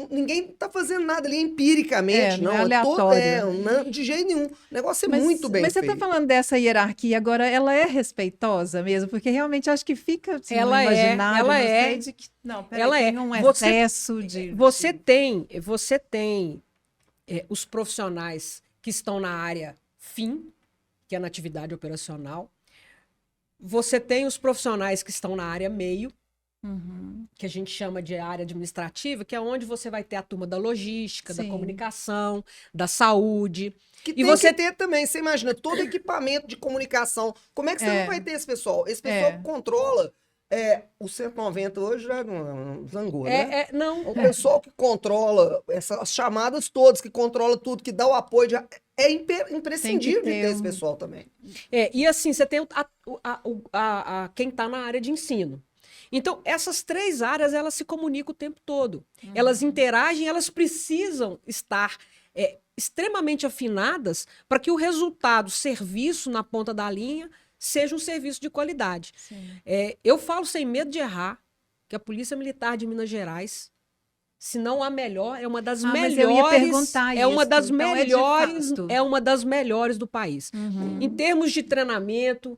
Ninguém está fazendo nada ali empiricamente, não é aleatório. Não, de jeito nenhum. O negócio é muito bem feito. Mas você está falando dessa hierarquia agora, ela é respeitosa mesmo? Porque realmente acho que fica assim, ela no imaginário, ela é. De que, não, peraí, ela tem um excesso de... Você tem os profissionais que estão na área fim, que é na atividade operacional. Você tem os profissionais que estão na área meio, que a gente chama de área administrativa, que é onde você vai ter a turma da logística, da comunicação, da saúde. Que tem que ter também, você imagina, todo equipamento de comunicação. Como é que você não vai ter esse pessoal? Esse pessoal que controla... o 190 hoje já zangou, né? Não. O pessoal que controla essas chamadas todas, que controla tudo, que dá o apoio, é imprescindível de ter esse pessoal também. E assim, você tem quem está na área de ensino. Então, essas três áreas, elas se comunicam o tempo todo. Elas interagem, elas precisam estar extremamente afinadas para que o resultado, serviço na ponta da linha, seja um serviço de qualidade. Eu falo sem medo de errar que a Polícia Militar de Minas Gerais, se não a melhor, é uma das melhores. Mas eu ia perguntar isso. Uma das melhores, é uma das melhores do país. Em termos de treinamento,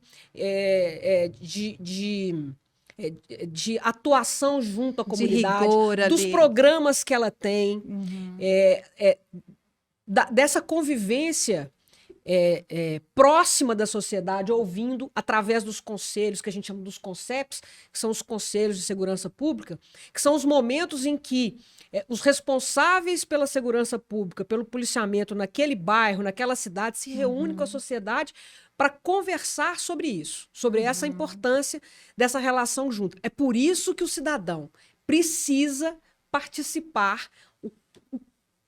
de atuação junto à comunidade, dos programas que ela tem, dessa convivência próxima da sociedade, ouvindo através dos conselhos, que a gente chama dos CONCEPs, que são os Conselhos de Segurança Pública, que são os momentos em que os responsáveis pela segurança pública, pelo policiamento naquele bairro, naquela cidade, se reúnem com a sociedade para conversar sobre isso, sobre essa importância dessa relação junto. É por isso que o cidadão precisa participar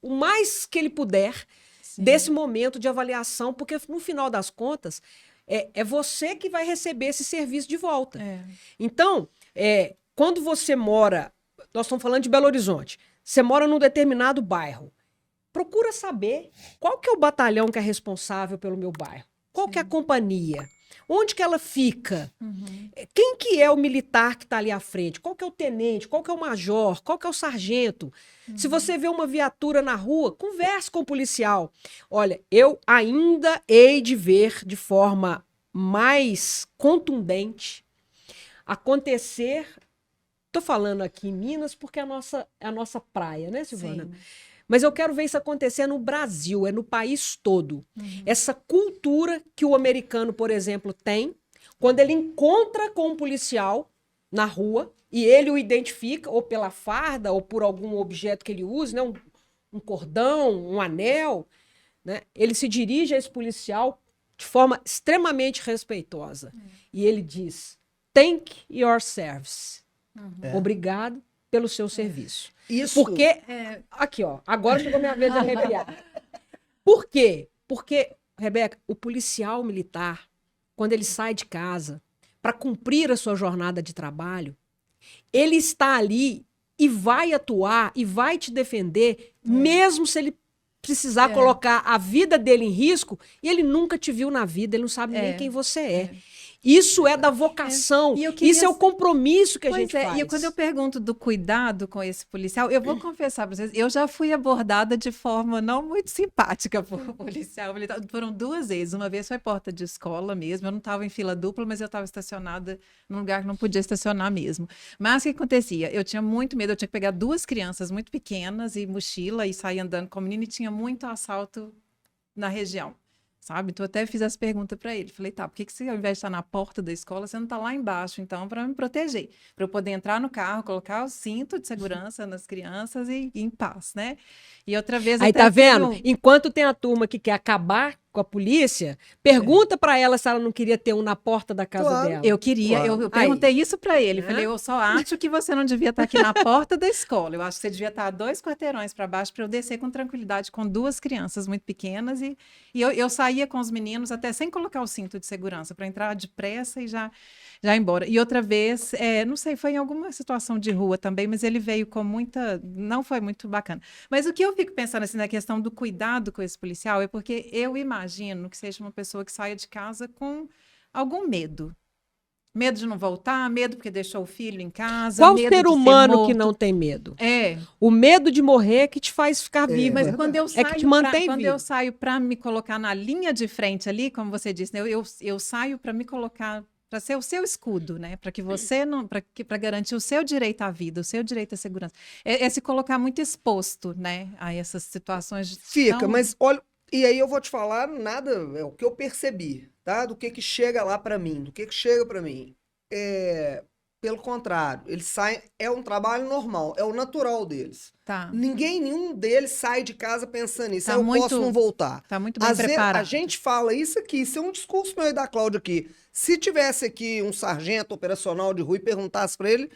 o mais que ele puder desse momento de avaliação, porque no final das contas é você que vai receber esse serviço de volta. Então, quando você mora, nós estamos falando de Belo Horizonte, você mora num determinado bairro, procura saber qual que é o batalhão que é responsável pelo meu bairro, qual que é a companhia, onde que ela fica, quem que é o militar que está ali à frente, qual que é o tenente, qual que é o major, qual que é o sargento. Se você vê uma viatura na rua, converse com o policial. Olha, eu ainda hei de ver de forma mais contundente acontecer, estou falando aqui em Minas porque é a nossa praia, né, Silvana? Sim. Mas eu quero ver isso acontecer no Brasil, no país todo. Essa cultura que o americano, por exemplo, tem, quando ele encontra com um policial na rua e ele o identifica, ou pela farda, ou por algum objeto que ele use, né, um cordão, um anel, né, ele se dirige a esse policial de forma extremamente respeitosa. E ele diz, thank your service. Obrigado pelo seu serviço. Isso. Porque, aqui, ó, agora chegou minha vez de arrepiar. Por quê? Porque, Rebeca, o policial militar, quando ele sai de casa para cumprir a sua jornada de trabalho, ele está ali e vai atuar e vai te defender, mesmo se ele precisar colocar a vida dele em risco, e ele nunca te viu na vida, ele não sabe nem quem você é. Isso é da vocação, isso é o compromisso que a gente faz. E quando eu pergunto do cuidado com esse policial, eu vou confessar para vocês, eu já fui abordada de forma não muito simpática por policial militar. Foram 2 vezes, uma vez foi porta de escola mesmo, eu não estava em fila dupla, mas eu estava estacionada num lugar que não podia estacionar mesmo. Mas o que acontecia? Eu tinha muito medo, eu tinha que pegar 2 crianças muito pequenas e mochila e sair andando com o menino, e tinha muito assalto na região. Sabe? Então, eu até fiz as perguntas para ele. Falei, tá, por que você, ao invés de estar na porta da escola, você não está lá embaixo, então, para me proteger? Para eu poder entrar no carro, colocar o cinto de segurança nas crianças e ir em paz, né? E outra vez... Aí, tá vendo? Enquanto tem a turma que quer acabar com a polícia, pergunta para ela se ela não queria ter um na porta da casa dela. Eu queria, eu perguntei isso para ele. Falei, eu só acho que você não devia estar aqui na porta da escola. Eu acho que você devia estar 2 quarteirões para baixo para eu descer com tranquilidade com 2 crianças muito pequenas. E eu saía com os meninos até sem colocar o cinto de segurança, para entrar depressa e já ir embora. E outra vez, não sei, foi em alguma situação de rua também, mas ele veio com muita... Não foi muito bacana. Mas o que eu fico pensando assim, na questão do cuidado com esse policial é porque eu imagino que seja uma pessoa que saia de casa com algum medo. Medo de não voltar, medo porque deixou o filho em casa. Qual medo ser de humano que não tem medo? O medo de morrer é que te faz ficar vivo. Mas quando eu saio, que te mantém quando vivo. eu saio para me colocar na linha de frente ali, como você disse, né? eu saio para me colocar, para ser o seu escudo, né? Para que você não, para garantir o seu direito à vida, o seu direito à segurança. É se colocar muito exposto, né? A essas situações. Fica, mas olha, e aí eu vou te falar nada, é o que eu percebi, tá? Do que chega lá para mim, do que chega para mim. Pelo contrário, eles saem, é um trabalho normal, é o natural deles. Tá. Nenhum deles sai de casa pensando nisso, Tá eu muito, posso não voltar. Tá muito bem preparado. A gente fala isso aqui, isso é um discurso meu e da Cláudia aqui. Se tivesse aqui um sargento operacional de rua e perguntasse para ele,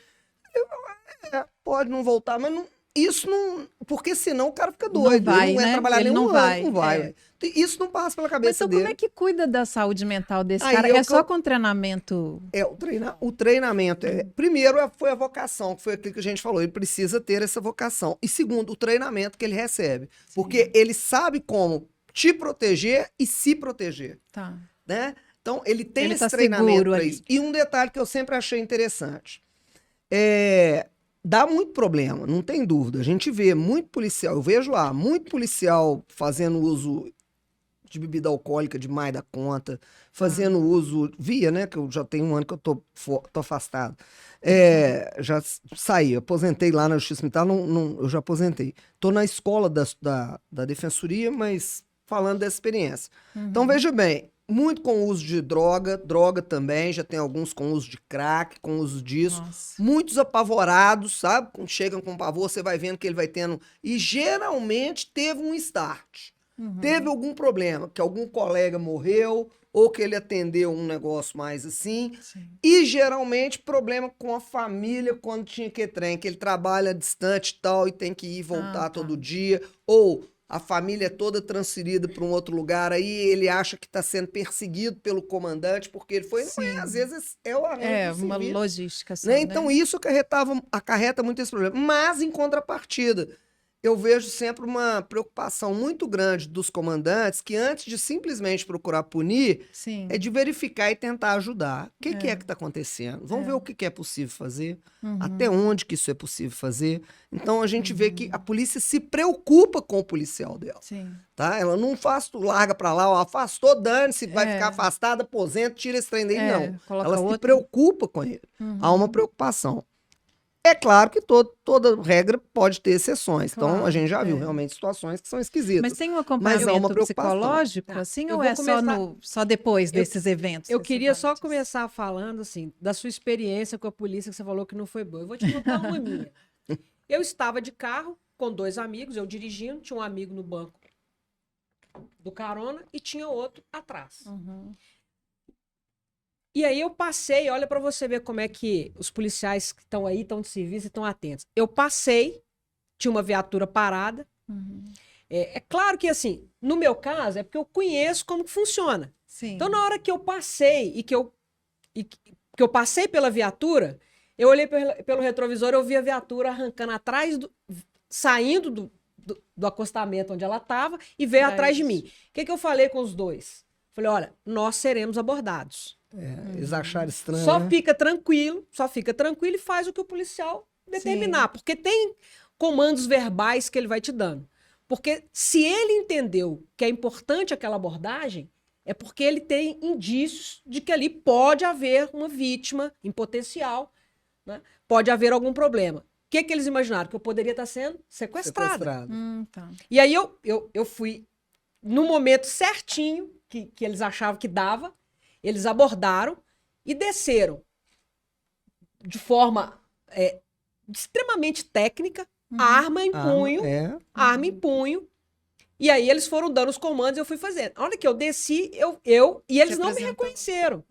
pode não voltar, mas não, isso não... Porque senão o cara fica doido. Não vai, ele não vai trabalhar ele nenhum não vai. ano, não vai. Isso não passa pela cabeça então, dele. como é que cuida da saúde mental desse cara? É só com treinamento? O treinamento. Primeiro, foi a vocação, que foi aquilo que a gente falou. Ele precisa ter essa vocação. E segundo, o treinamento que ele recebe. Sim. Porque ele sabe como te proteger e se proteger. Tá. Né? Então, ele tem esse treinamento para isso. E um detalhe que eu sempre achei interessante. Dá muito problema, não tem dúvida. A gente vê muito policial, eu vejo lá, muito policial fazendo uso de bebida alcoólica demais da conta, fazendo uso, né, que eu já tenho um ano que eu tô afastado. Já saí, aposentei lá na Justiça Militar, eu já aposentei. Tô na escola da Defensoria, mas falando dessa experiência. Então, veja bem, muito com uso de droga também, já tem alguns com uso de crack, com uso disso. Nossa. Muitos apavorados, sabe? Quando chegam com pavor, você vai vendo que ele vai tendo... E geralmente teve um start. Teve algum problema, que algum colega morreu, ou que ele atendeu um negócio mais assim. Sim. E geralmente problema com a família quando tinha que ele trabalha distante e tal, e tem que ir e voltar todo dia. Ou... a família é toda transferida para um outro lugar, aí ele acha que está sendo perseguido pelo comandante, porque ele foi... Não às vezes é o arranjo uma logística. Assim, né? Então isso acarreta muito esse problema. Mas, em contrapartida, eu vejo sempre uma preocupação muito grande dos comandantes que antes de simplesmente procurar punir, é de verificar e tentar ajudar. O que é que está acontecendo? Vamos ver o que é possível fazer, até onde que isso é possível fazer. Então a gente vê que a polícia se preocupa com o policial dela. Sim. Tá? Ela não larga para lá, ó, afastou, dane-se, vai ficar afastada, aposenta, tira esse trem daí, não. Ela se preocupa com ele. Há uma preocupação. É claro que toda regra pode ter exceções. Claro, então, a gente já viu realmente situações que são esquisitas. Mas tem um acompanhamento psicológico, assim, ou é só depois desses eventos? Eu queria só começar falando, assim, da sua experiência com a polícia, que você falou que não foi boa. Eu vou te contar uma minha. Eu estava de carro com 2 amigos, eu dirigindo, tinha um amigo no banco do carona e tinha outro atrás. E aí eu passei, olha para você ver como é que os policiais que estão aí, estão de serviço e estão atentos. Eu passei, tinha uma viatura parada. É claro que, assim, no meu caso, é porque eu conheço como que funciona. Sim. Então, na hora que eu passei e que eu passei pela viatura, eu olhei pelo retrovisor, eu vi a viatura arrancando atrás, saindo do acostamento onde ela estava e veio atrás de mim. O que eu falei com os dois? Falei, olha, nós seremos abordados. Eles acharam estranho. Só fica tranquilo e faz o que o policial determinar. Porque tem comandos verbais que ele vai te dando. Porque se ele entendeu que é importante aquela abordagem, é porque ele tem indícios de que ali pode haver uma vítima em potencial, né? Pode haver algum problema. O que eles imaginaram? Que eu poderia estar sendo sequestrada. Tá. E aí eu fui no momento certinho que eles achavam que dava. Eles abordaram e desceram de forma extremamente técnica, arma em punho. E aí eles foram dando os comandos e eu fui fazendo. A hora que eu desci, e eles não me reconheceram.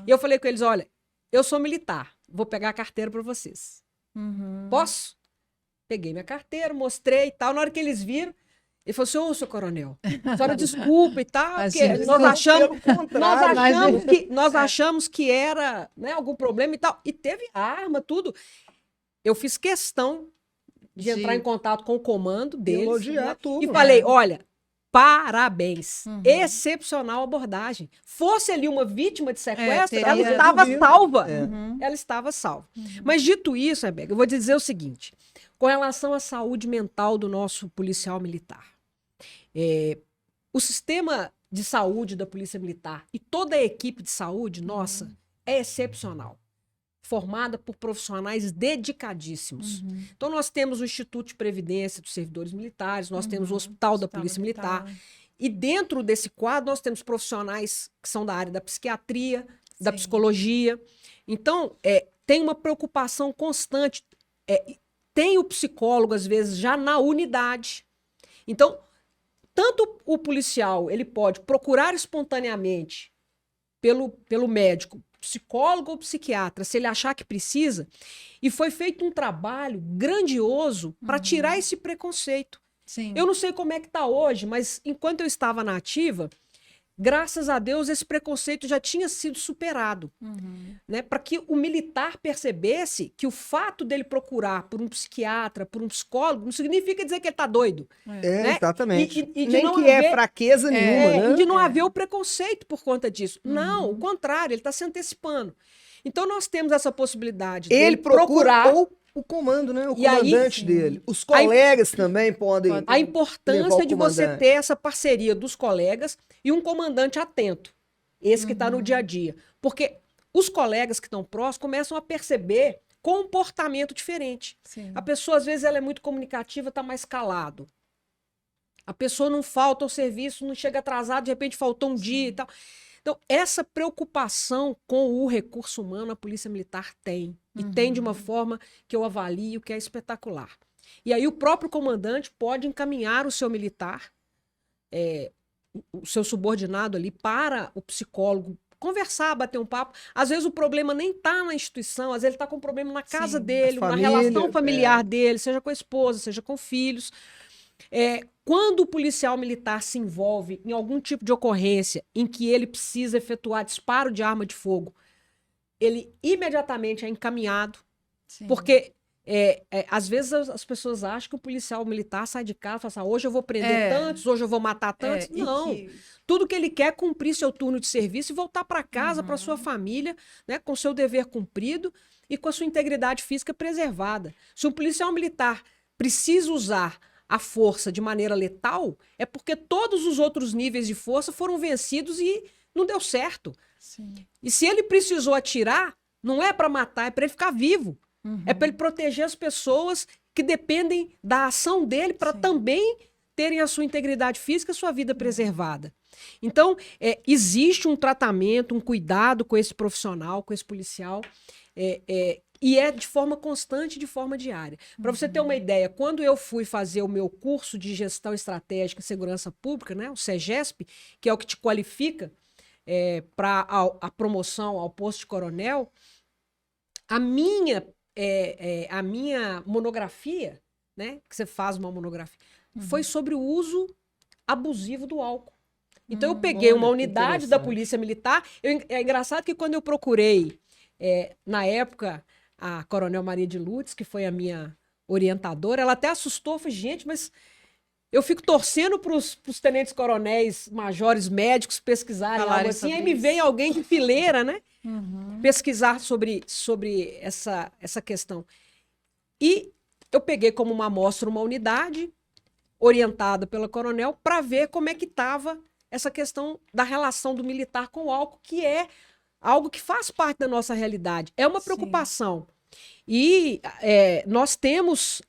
E eu falei com eles, olha, eu sou militar, vou pegar a carteira para vocês. Posso? Peguei minha carteira, mostrei e tal. Na hora que eles viram, ele falou assim, ô, seu coronel, a senhora desculpa e tal, porque nós achamos que era, né, algum problema e tal. E teve arma, tudo. Eu fiz questão de entrar em contato com o comando deles, elogiar tudo, e falei, olha, parabéns. Excepcional abordagem. Fosse ali uma vítima de sequestro, ela estava salva. Ela estava salva. Mas dito isso, Rebeca, eu vou dizer o seguinte, com relação à saúde mental do nosso policial militar. O sistema de saúde da Polícia Militar e toda a equipe de saúde, nossa, é excepcional. Formada por profissionais dedicadíssimos. Então, nós temos o Instituto de Previdência dos Servidores Militares, nós temos o Hospital da Polícia Militar. E dentro desse quadro, nós temos profissionais que são da área da psiquiatria, da psicologia. Então, tem uma preocupação constante. Tem o psicólogo, às vezes, já na unidade. Então, tanto o policial, ele pode procurar espontaneamente pelo médico, psicólogo ou psiquiatra, se ele achar que precisa, e foi feito um trabalho grandioso para tirar esse preconceito. Sim. Eu não sei como é que está hoje, mas enquanto eu estava na ativa, graças a Deus esse preconceito já tinha sido superado, né? Para que o militar percebesse que o fato dele procurar por um psiquiatra, por um psicólogo, não significa dizer que ele está doido. Né? Exatamente. E nem que é fraqueza nenhuma, né? E de não haver o preconceito por conta disso. Não, o contrário, ele está se antecipando. Então nós temos essa possibilidade ele dele procurar... ou o comando, né? O comandante aí, dele. Os colegas também podem... A importância de você ter essa parceria dos colegas e um comandante atento. Esse que está no dia a dia. Porque os colegas que estão próximos começam a perceber comportamento diferente. Sim. A pessoa, às vezes, ela é muito comunicativa, está mais calado. A pessoa não falta ao serviço, não chega atrasado, de repente faltou um dia e tal. Então, essa preocupação com o recurso humano a Polícia Militar tem. E tem de uma forma que eu avalio que é espetacular. E aí o próprio comandante pode encaminhar o seu militar, o seu subordinado ali, para o psicólogo, conversar, bater um papo. Às vezes o problema nem está na instituição, às vezes ele está com um problema na casa dele, na relação familiar dele, seja com a esposa, seja com filhos. Quando o policial militar se envolve em algum tipo de ocorrência em que ele precisa efetuar disparo de arma de fogo, ele imediatamente é encaminhado, porque às vezes as pessoas acham que o policial militar sai de casa e fala assim, hoje eu vou prender tantos, hoje eu vou matar tantos. Não, tudo que ele quer é cumprir seu turno de serviço e voltar para casa, para sua família, né, com seu dever cumprido e com a sua integridade física preservada. Se um policial militar precisa usar a força de maneira letal, é porque todos os outros níveis de força foram vencidos e não deu certo. Sim. E se ele precisou atirar, não é para matar, é para ele ficar vivo. É para ele proteger as pessoas que dependem da ação dele para também terem a sua integridade física e a sua vida preservada. Então, existe um tratamento, um cuidado com esse profissional, com esse policial, e é de forma constante, de forma diária. Para você ter uma ideia, quando eu fui fazer o meu curso de Gestão Estratégica e Segurança Pública, né, o CEGESP, que é o que te qualifica para a promoção ao posto de coronel, a minha monografia, né, que você faz uma monografia, foi sobre o uso abusivo do álcool. Então eu peguei uma unidade da Polícia Militar, é engraçado que quando eu procurei, na época, a Coronel Maria de Lourdes, que foi a minha orientadora, ela até assustou, falei, gente, mas eu fico torcendo para os tenentes coronéis, majores, médicos pesquisarem algo assim, aí me vem alguém de fileira, né? Pesquisar sobre essa questão. E eu peguei como uma amostra uma unidade orientada pela coronel para ver como é que estava essa questão da relação do militar com o álcool, que é algo que faz parte da nossa realidade. É uma preocupação. E nós temos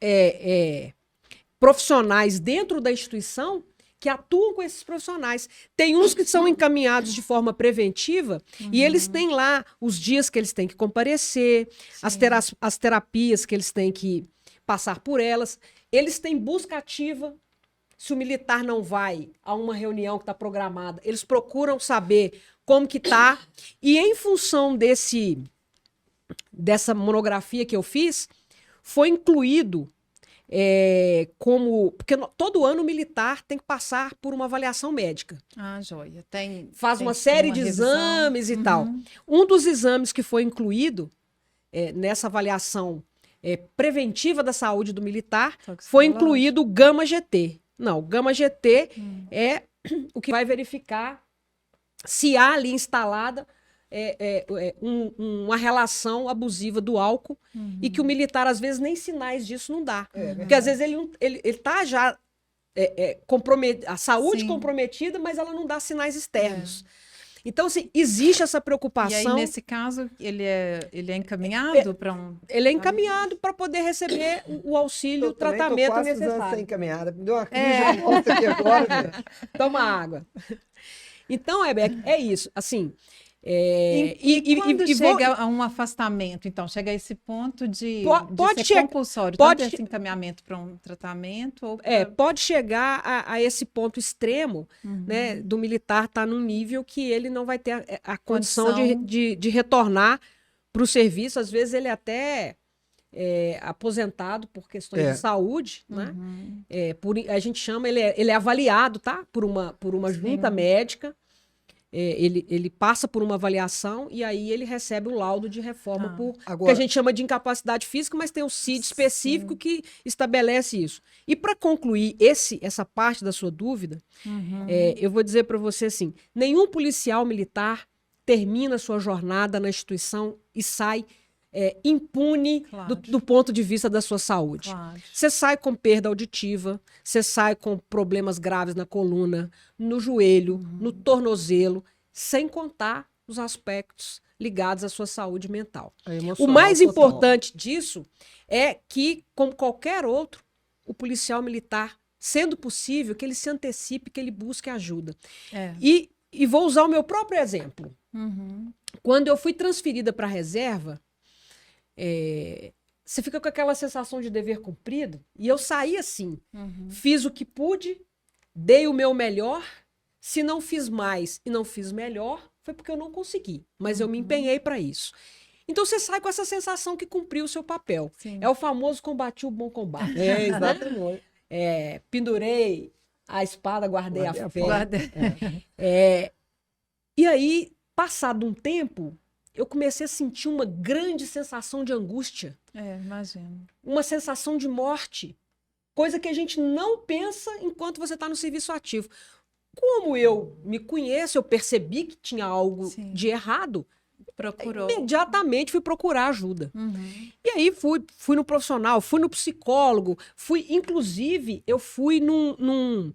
profissionais dentro da instituição que atuam com esses profissionais. Tem uns que são encaminhados de forma preventiva e eles têm lá os dias que eles têm que comparecer, as terapias que eles têm que passar por elas. Eles têm busca ativa. Se o militar não vai a uma reunião que está programada, eles procuram saber como que está. E em função dessa monografia que eu fiz, foi incluído porque todo ano o militar tem que passar por uma avaliação médica. Ah, joia. Faz uma série de exames e tal. Um dos exames que foi incluído nessa avaliação preventiva da saúde do militar foi incluído o Gama GT, Não, o gama GT é o que vai verificar se há ali instalada uma relação abusiva do álcool e que o militar, às vezes, nem sinais disso não dá. Porque, às vezes, ele está já a saúde comprometida, mas ela não dá sinais externos. Então, assim, existe essa preocupação. E aí, nesse caso, ele é encaminhado para um... Ele é encaminhado para poder receber o auxílio, o tratamento necessário. Encaminhada. Me deu uma crise de volta aqui agora. Toma água. Então, Rebeca, é isso. Assim... quando chega a um afastamento, então, chega a esse ponto de ser compulsório, tanto esse encaminhamento para um tratamento? Ou pode chegar a esse ponto extremo, né, do militar estar num nível que ele não vai ter a condição de retornar para o serviço. Às vezes ele é até aposentado por questões de saúde, né? A gente chama, ele é avaliado, tá? Por uma junta médica. Ele passa por uma avaliação e aí ele recebe o laudo de reforma que a gente chama de incapacidade física, mas tem um CID específico que estabelece isso. E para concluir essa parte da sua dúvida, eu vou dizer para você assim, nenhum policial militar termina sua jornada na instituição e sai impune do ponto de vista da sua saúde. Você sai com perda auditiva, você sai com problemas graves na coluna, no joelho, no tornozelo, sem contar os aspectos ligados à sua saúde mental. O mais importante disso é que, como qualquer outro, o policial militar, sendo possível, que ele se antecipe, que ele busque ajuda. E vou usar o meu próprio exemplo. Quando eu fui transferida para a reserva, você fica com aquela sensação de dever cumprido, e eu saí assim, fiz o que pude, dei o meu melhor, se não fiz mais e não fiz melhor, foi porque eu não consegui, mas eu me empenhei para isso. Então você sai com essa sensação que cumpriu o seu papel. É o famoso combati o bom combate. Exatamente. Pendurei a espada, guardei a fé. E aí, passado um tempo, eu comecei a sentir uma grande sensação de angústia. Imagino. Uma sensação de morte. Coisa que a gente não pensa enquanto você está no serviço ativo. Como eu me conheço, eu percebi que tinha algo de errado, imediatamente fui procurar ajuda. E aí fui no profissional, fui no psicólogo, inclusive, eu fui num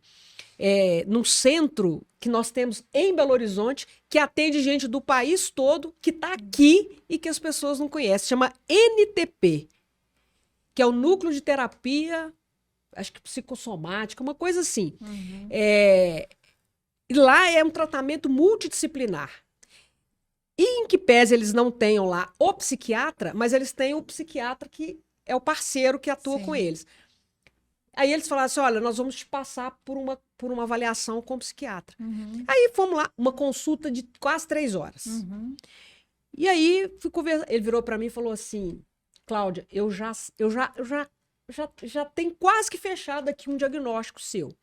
centro que nós temos em Belo Horizonte, que atende gente do país todo, que está aqui e que as pessoas não conhecem. Chama NTP, que é o Núcleo de Terapia, acho que psicossomática, uma coisa assim. E lá é um tratamento multidisciplinar. E em que pese eles não tenham lá o psiquiatra, mas eles têm o psiquiatra que é o parceiro que atua com eles. Aí eles falaram assim, olha, nós vamos te passar por uma avaliação com o psiquiatra. Aí fomos lá, uma consulta de quase 3 horas. E aí fui conversar, ele virou para mim e falou assim, Cláudia, eu já tenho quase que fechado aqui um diagnóstico seu.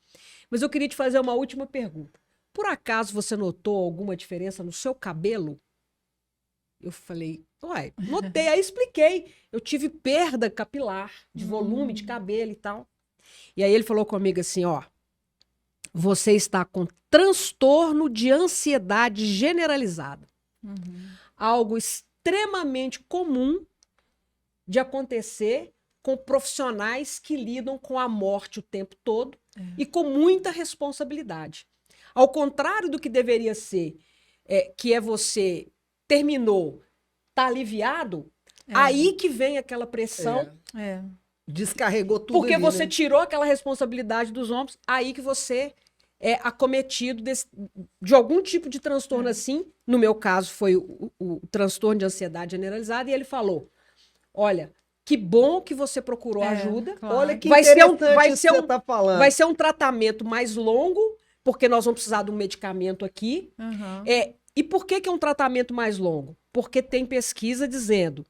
Mas eu queria te fazer uma última pergunta. Por acaso você notou alguma diferença no seu cabelo? Eu falei, uai, notei. Aí expliquei. Eu tive perda capilar, de volume de cabelo e tal. E aí ele falou comigo assim, ó, você está com transtorno de ansiedade generalizada. Algo extremamente comum de acontecer com profissionais que lidam com a morte o tempo todo e com muita responsabilidade. Ao contrário do que deveria ser, que é você terminou, tá aliviado, aí que vem aquela pressão. Descarregou tudo. Porque ali, você né? tirou aquela responsabilidade dos ombros, aí que você é acometido de algum tipo de transtorno assim. No meu caso, foi o transtorno de ansiedade generalizada, e ele falou: olha, que bom que você procurou ajuda. Claro. Olha que vai ser um tratamento mais longo, porque nós vamos precisar de um medicamento aqui. E por que é um tratamento mais longo? Porque tem pesquisa dizendo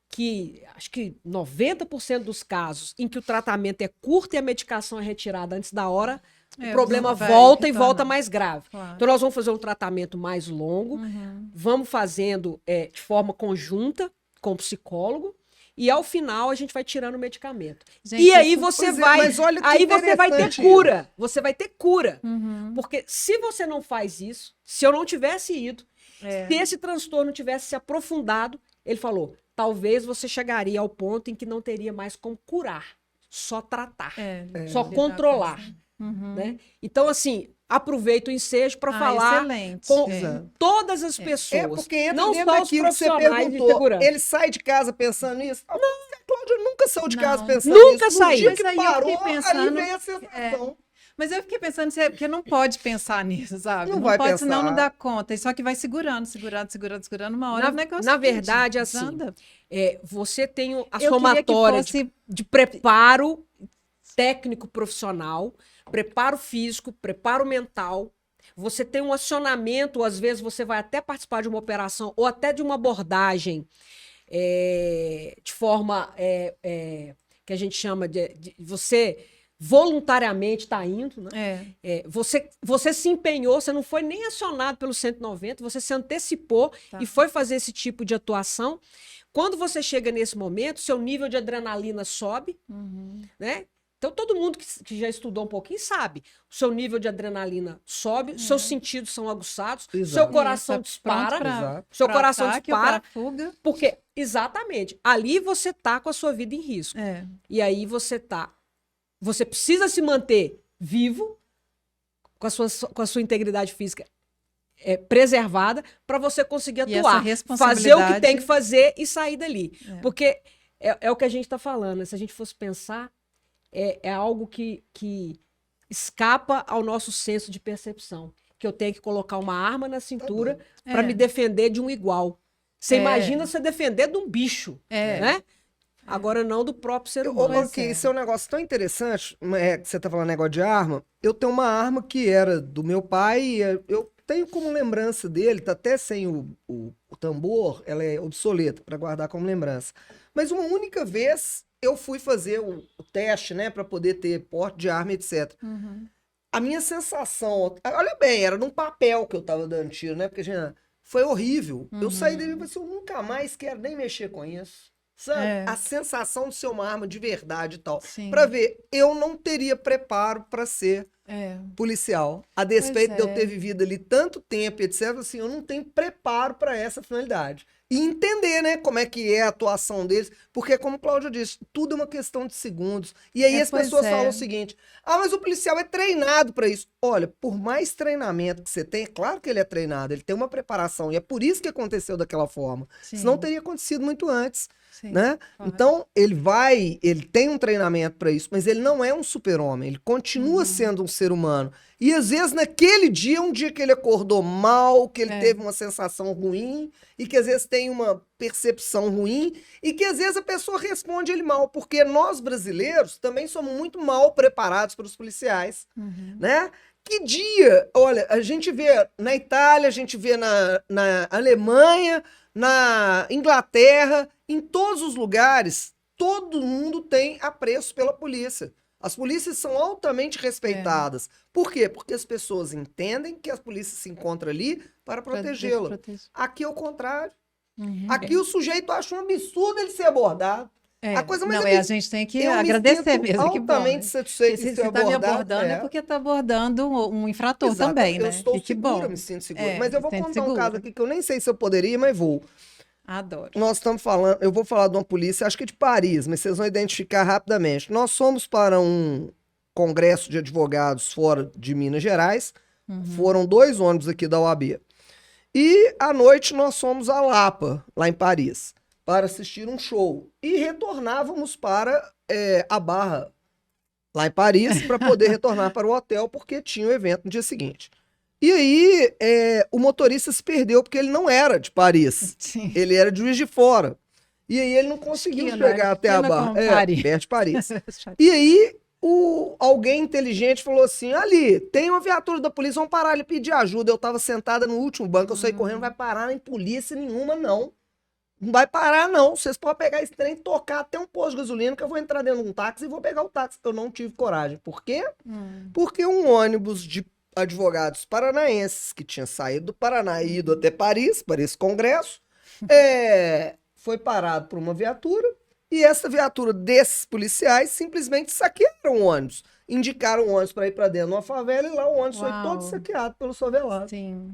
que acho que 90% dos casos em que o tratamento é curto e a medicação é retirada antes da hora, o problema volta e volta mais grave. Claro. Então nós vamos fazer um tratamento mais longo, vamos fazendo de forma conjunta com o psicólogo, e ao final a gente vai tirando o medicamento. Gente, e aí você vai, aí você vai ter cura. Você vai ter cura. Porque se você não faz isso, se eu não tivesse ido, se esse transtorno tivesse se aprofundado, ele falou, talvez você chegaria ao ponto em que não teria mais como curar, só tratar, só controlar. Né? Então, assim, aproveito o ensejo para falar com todas as pessoas. Porque entra não dentro só os daquilo que você profissionais de segurança. Ele sai de casa pensando nisso? Não, a Cláudia nunca saiu de casa pensando nunca nisso. Saiu. No dia que parou, ali veio a sensação. Mas eu fiquei pensando, porque não pode pensar nisso, sabe? Não vai pode, pensar. Senão não dá conta. E só que vai segurando, uma hora o negócio... Na verdade, assim, você tem a somatória de preparo técnico profissional, preparo físico, preparo mental. Você tem um acionamento, às vezes você vai até participar de uma operação ou até de uma abordagem de forma que a gente chama de você voluntariamente está indo, né? Você se empenhou, você não foi nem acionado pelo 190, você se antecipou e foi fazer esse tipo de atuação. Quando você chega nesse momento, seu nível de adrenalina sobe, né? Então, todo mundo que já estudou um pouquinho sabe. O seu nível de adrenalina sobe, seus sentidos são aguçados, seu coração dispara, seu coração dispara. Porque, exatamente, ali você tá com a sua vida em risco. E aí você precisa se manter vivo, com a sua integridade física preservada, para você conseguir atuar, fazer o que tem que fazer e sair dali. Porque é o que a gente está falando, né? Se a gente fosse pensar, é algo que escapa ao nosso senso de percepção. Que eu tenho que colocar uma arma na cintura para me defender de um igual. Você imagina você defender de um bicho, né? Agora não do próprio ser humano. Isso é um negócio tão interessante, que você tá falando negócio de arma. Eu tenho uma arma que era do meu pai, e eu tenho como lembrança dele, tá até sem o tambor, ela é obsoleta para guardar como lembrança. Mas uma única vez eu fui fazer o teste, né, para poder ter porte de arma, etc. A minha sensação, olha bem, era num papel que eu tava dando tiro, né, porque foi horrível. Eu saí dele e falei assim, eu nunca mais quero nem mexer com isso. Sabe? A sensação de ser uma arma de verdade e tal. Pra ver, eu não teria preparo pra ser policial. A despeito de eu ter vivido ali tanto tempo, etc. Assim, eu não tenho preparo pra essa finalidade. E entender, né, como é que é a atuação deles. Porque, como o Cláudio disse, tudo é uma questão de segundos. E aí as pessoas falam o seguinte, mas o policial é treinado pra isso. Olha, por mais treinamento que você tem, é claro que ele é treinado, ele tem uma preparação. E é por isso que aconteceu daquela forma. Senão teria acontecido muito antes. Né? Então, ele tem um treinamento para isso, mas ele não é um super-homem, ele continua sendo um ser humano. E às vezes naquele dia, um dia que ele acordou mal, que ele teve uma sensação ruim, e que às vezes tem uma percepção ruim, e que às vezes a pessoa responde ele mal, porque nós brasileiros também somos muito mal preparados para os policiais, né? Que dia, olha, a gente vê na Itália, a gente vê na Alemanha, na Inglaterra, em todos os lugares, todo mundo tem apreço pela polícia. As polícias são altamente respeitadas. Por quê? Porque as pessoas entendem que a polícia se encontra ali para protegê-la. Aqui é o contrário. Aqui o sujeito acha um absurdo ele ser abordado. A coisa mais a gente tem que agradecer mesmo. Altamente satisfeito de ser abordado. Se está me abordando é porque está abordando um infrator também, né? Eu estou segura, me sinto segura. Mas eu vou contar um caso aqui que eu nem sei se eu poderia, mas vou. Adoro. Nós estamos falando, eu vou falar de uma polícia, acho que é de Paris, mas vocês vão identificar rapidamente. Nós fomos para um congresso de advogados fora de Minas Gerais, foram 2 ônibus aqui da OAB. E à noite nós fomos a Lapa, lá em Paris, para assistir um show. E retornávamos para a Barra, lá em Paris, para poder retornar para o hotel, porque tinha o evento no dia seguinte. E aí, o motorista se perdeu porque ele não era de Paris. Sim. Ele era de Juiz de Fora. E aí ele não conseguiu chegar até a Barra. Perto de Paris. E aí, alguém inteligente falou assim, ali, tem uma viatura da polícia, vamos parar ali pedir ajuda. Eu tava sentada no último banco, eu saí correndo, não vai parar em polícia nenhuma, não. Não vai parar, não. Vocês podem pegar esse trem e tocar até um posto de gasolina, que eu vou entrar dentro de um táxi e vou pegar o táxi. Eu não tive coragem. Por quê? Porque um ônibus de advogados paranaenses que tinha saído do Paraná e ido até Paris, para esse congresso, foi parado por uma viatura, E essa viatura desses policiais simplesmente saquearam o ônibus. Indicaram o ônibus para ir para dentro de uma favela e lá o ônibus foi todo saqueado pelos favelados. Sim.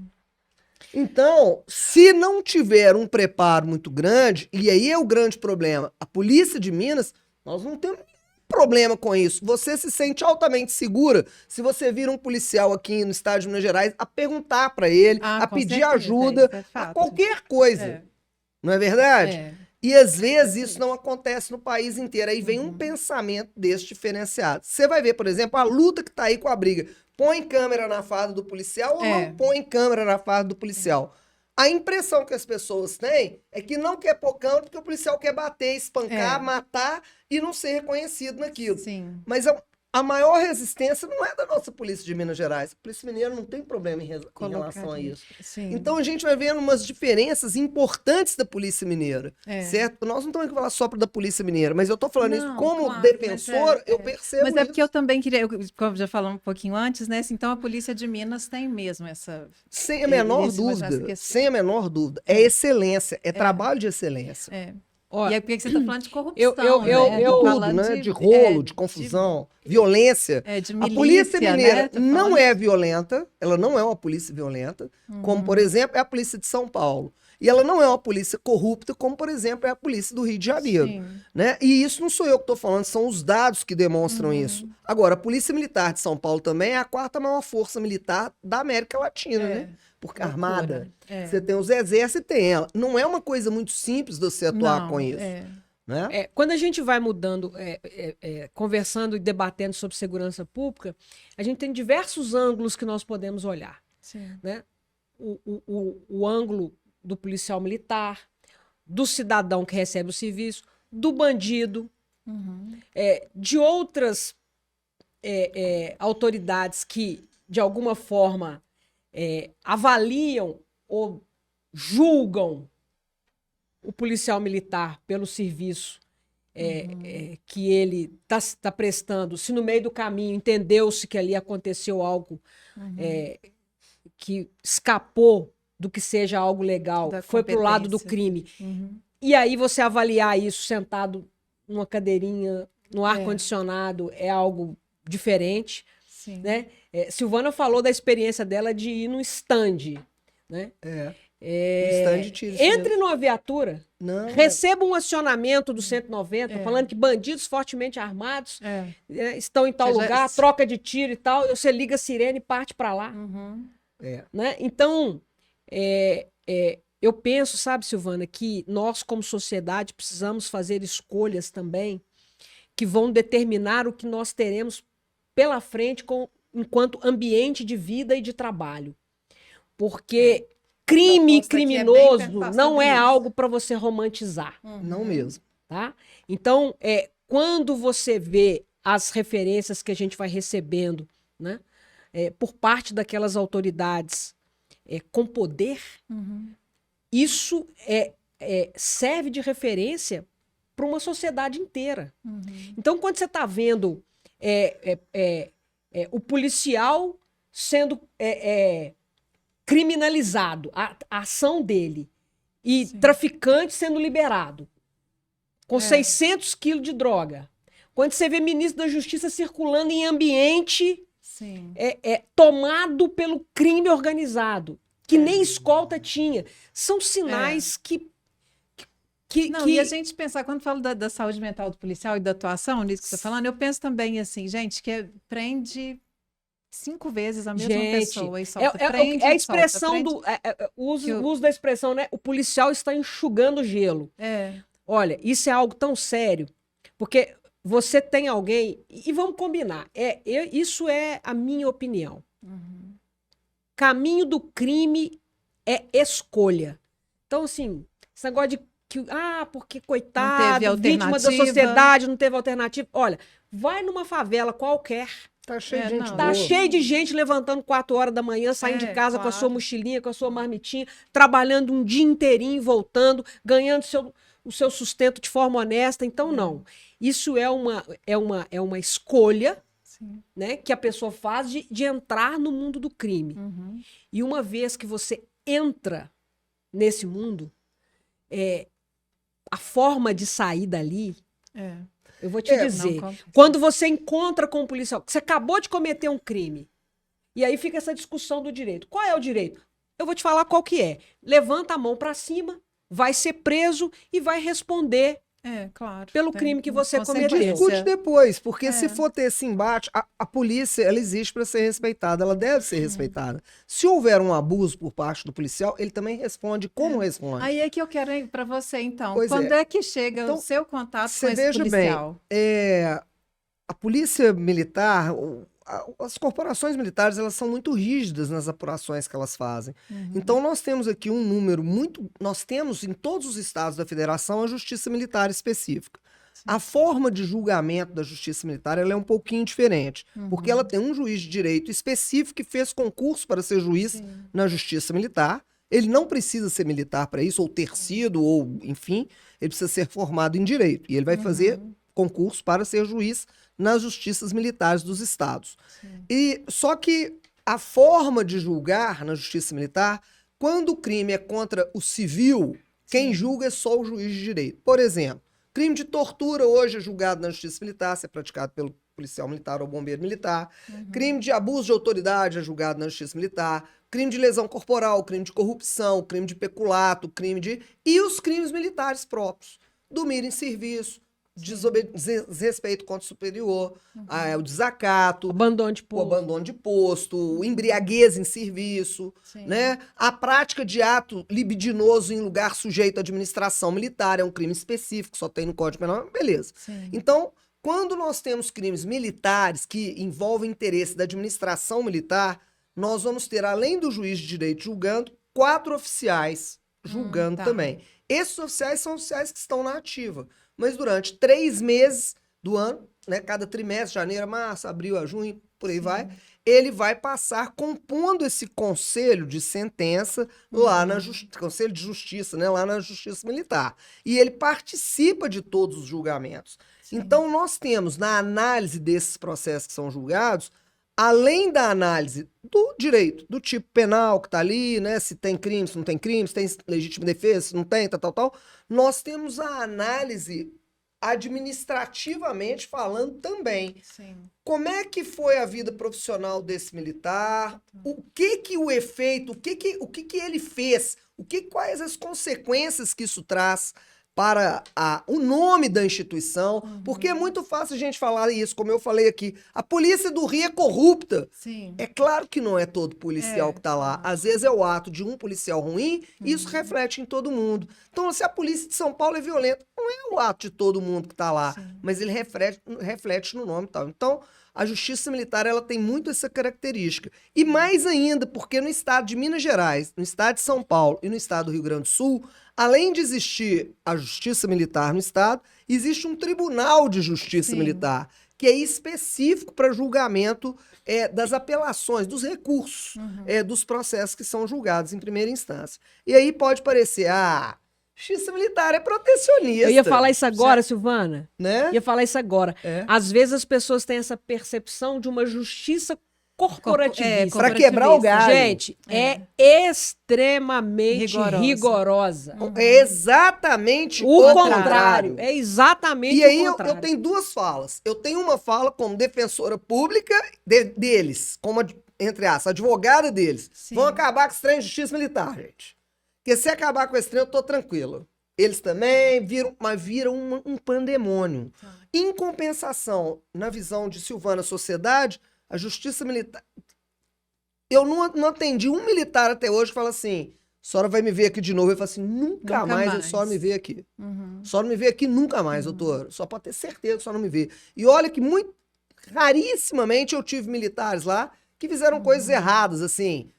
Então, se não tiver um preparo muito grande, e aí é o grande problema, a polícia de Minas, nós não temos problema com isso. Você se sente altamente segura se você vira um policial aqui no estado de Minas Gerais a perguntar para ele, a pedir certeza, ajuda, a qualquer coisa. Não é verdade? E às vezes isso não acontece no país inteiro. Aí vem um pensamento desse diferenciado. Você vai ver, por exemplo, a luta que tá aí com a briga. Põe câmera na farda do policial ou não põe câmera na farda do policial? A impressão que as pessoas têm é que não quer pôr câmera porque o policial quer bater, espancar, matar e não ser reconhecido naquilo. Sim. Mas a maior resistência não é da nossa polícia de Minas Gerais. A polícia mineira não tem problema em relação a isso. Sim. Então a gente vai vendo umas diferenças importantes da polícia mineira, certo? Nós não estamos aqui falar só da polícia mineira, mas eu estou falando isso como defensor, eu percebo Mas é isso. porque eu também queria, como já falamos um pouquinho antes, né? Então a polícia de Minas tem mesmo essa... Sem a menor dúvida, sem a menor dúvida. É excelência, é trabalho de excelência. E aí, porque você está falando de corrupção, tudo, né? De rolo, de confusão, violência. De milícia, a polícia mineira né? não é violenta, ela não é uma polícia violenta, como, por exemplo, é a polícia de São Paulo. E ela não é uma polícia corrupta, como, por exemplo, é a polícia do Rio de Janeiro. Né? E isso não sou eu que estou falando, são os dados que demonstram isso. Agora, a Polícia Militar de São Paulo também é a 4ª maior força militar da América Latina, né? Porque armada. Você tem os exércitos e tem ela. Não é uma coisa muito simples de você atuar com isso. Né? Quando a gente vai mudando, conversando e debatendo sobre segurança pública, a gente tem diversos ângulos que nós podemos olhar. Né? O ângulo do policial militar, do cidadão que recebe o serviço, do bandido, de outras autoridades que, de alguma forma, avaliam ou julgam o policial militar pelo serviço que ele está prestando. Se no meio do caminho entendeu-se que ali aconteceu algo que escapou do que seja algo legal, foi para o lado do crime. E aí você avaliar isso sentado numa cadeirinha, no ar-condicionado, é algo diferente. Né? Silvana falou da experiência dela de ir no stand. Né? Entre numa viatura, receba um acionamento do 190, falando que bandidos fortemente armados estão em tal lugar, troca de tiro e tal, você liga a sirene e parte para lá. Né? Então, eu penso, sabe, Silvana, que nós, como sociedade, precisamos fazer escolhas também que vão determinar o que nós teremos pela frente enquanto ambiente de vida e de trabalho. Porque crime criminoso não é algo para você romantizar. Não mesmo. Tá? Então, quando você vê as referências que a gente vai recebendo, né, por parte daquelas autoridades com poder, isso serve de referência para uma sociedade inteira. Então, quando você está vendo o policial sendo criminalizado, a ação dele, e traficante sendo liberado, com 600 quilos de droga. Quando você vê ministro da Justiça circulando em ambiente tomado pelo crime organizado, que nem escolta tinha. São sinais que E a gente pensar, quando falo da saúde mental do policial e da atuação, nisso que você está falando, eu penso também assim, gente, que prende 5 vezes a mesma pessoa e solta, prende, a expressão solta, o uso da expressão, né? O policial está enxugando gelo. Olha, isso é algo tão sério, porque você tem alguém, e vamos combinar, isso é a minha opinião. Caminho do crime é escolha. Então, assim, esse negócio de porque coitado, vítima da sociedade, não teve alternativa. Olha, vai numa favela qualquer. Tá cheio de gente. Tá cheio de gente levantando 4 horas da manhã, saindo de casa com a sua mochilinha, com a sua marmitinha, trabalhando um dia inteirinho, voltando, ganhando o seu sustento de forma honesta. Então, não. Isso é uma escolha, né, que a pessoa faz de entrar no mundo do crime. E uma vez que você entra nesse mundo, a forma de sair dali Eu vou te dizer. Quando você encontra com um policial, você acabou de cometer um crime, e aí fica essa discussão do direito. Qual é o direito? Eu vou te falar qual que é. Levanta a mão para cima, vai ser preso e vai responder claro, pelo crime que você cometeu. Discute depois, porque se for ter esse embate, a polícia, ela existe para ser respeitada, ela deve ser respeitada. Se houver um abuso por parte do policial, ele também responde como responde. Aí é que eu quero ir para você, então. Pois Quando é que chega então, o seu contato com esse veja policial? Bem, a polícia militar, as corporações militares, elas são muito rígidas nas apurações que elas fazem. Então, nós temos aqui um número nós temos em todos os estados da federação a justiça militar específica. A forma de julgamento da justiça militar, ela é um pouquinho diferente, porque ela tem um juiz de direito específico que fez concurso para ser juiz na justiça militar. Ele não precisa ser militar para isso, ou ter sido, ou enfim, ele precisa ser formado em direito. E ele vai fazer concurso para ser juiz nas justiças militares dos estados. Só que a forma de julgar na justiça militar, quando o crime é contra o civil, quem julga é só o juiz de direito. Por exemplo, crime de tortura hoje é julgado na justiça militar, se é praticado pelo policial militar ou bombeiro militar. Crime de abuso de autoridade é julgado na justiça militar. Crime de lesão corporal, crime de corrupção, crime de peculato, e os crimes militares próprios. Dormir em serviço, desrespeito contra o superior, o desacato, o abandono de posto, embriaguez em serviço, né? A prática de ato libidinoso em lugar sujeito à administração militar é um crime específico, só tem no Código Penal, beleza. Então, quando nós temos crimes militares que envolvem interesse da administração militar, nós vamos ter, além do juiz de direito julgando, 4 oficiais julgando também. Esses oficiais são oficiais que estão na ativa. Mas durante 3 meses do ano, né, cada trimestre, janeiro, março, abril, junho, por aí vai, ele vai passar compondo esse conselho de sentença lá na Conselho de Justiça, né, lá na Justiça Militar. E ele participa de todos os julgamentos. Então, nós temos, na análise desses processos que são julgados, além da análise do direito, do tipo penal que está ali, né, se tem crime, se não tem crime, se tem legítima defesa, se não tem, tal, nós temos a análise administrativamente falando também. Como é que foi a vida profissional desse militar? O que o efeito, o que ele fez? Quais as consequências que isso traz para o nome da instituição, porque é muito fácil a gente falar isso, como eu falei aqui. A polícia do Rio é corrupta. É claro que não é todo policial que está lá. Às vezes é o ato de um policial ruim e isso reflete em todo mundo. Então, se a polícia de São Paulo é violenta, não é o ato de todo mundo que está lá, mas ele reflete no nome e tal. Então, a justiça militar, ela tem muito essa característica. E mais ainda, porque no estado de Minas Gerais, no estado de São Paulo e no estado do Rio Grande do Sul, além de existir a justiça militar no estado, existe um tribunal de justiça militar, que é específico para julgamento das apelações, dos recursos, dos processos que são julgados em primeira instância. E aí pode parecer, justiça militar é protecionista. Eu ia falar isso agora, Silvana. Né? Ia falar isso agora. Às vezes as pessoas têm essa percepção de uma justiça corporativista. Para quebrar o galho. Gente, é extremamente rigorosa. É exatamente o contrário. É exatamente o contrário. E aí eu tenho 2 falas. Eu tenho uma fala como defensora pública deles, como, entre aspas, advogada deles. Vão acabar com esse trem de justiça militar, gente. Porque se acabar com esse trem, eu tô tranquilo. Eles também viram um pandemônio. Em compensação, na visão de Silvana Sociedade, a justiça militar... Eu não atendi um militar até hoje que fala assim, a senhora vai me ver aqui de novo. Eu falo assim, nunca mais a senhora me vê aqui. A senhora não me vê aqui nunca mais, doutor. Só pode ter certeza que a senhora não me vê. E olha que rarissimamente eu tive militares lá que fizeram coisas erradas, assim...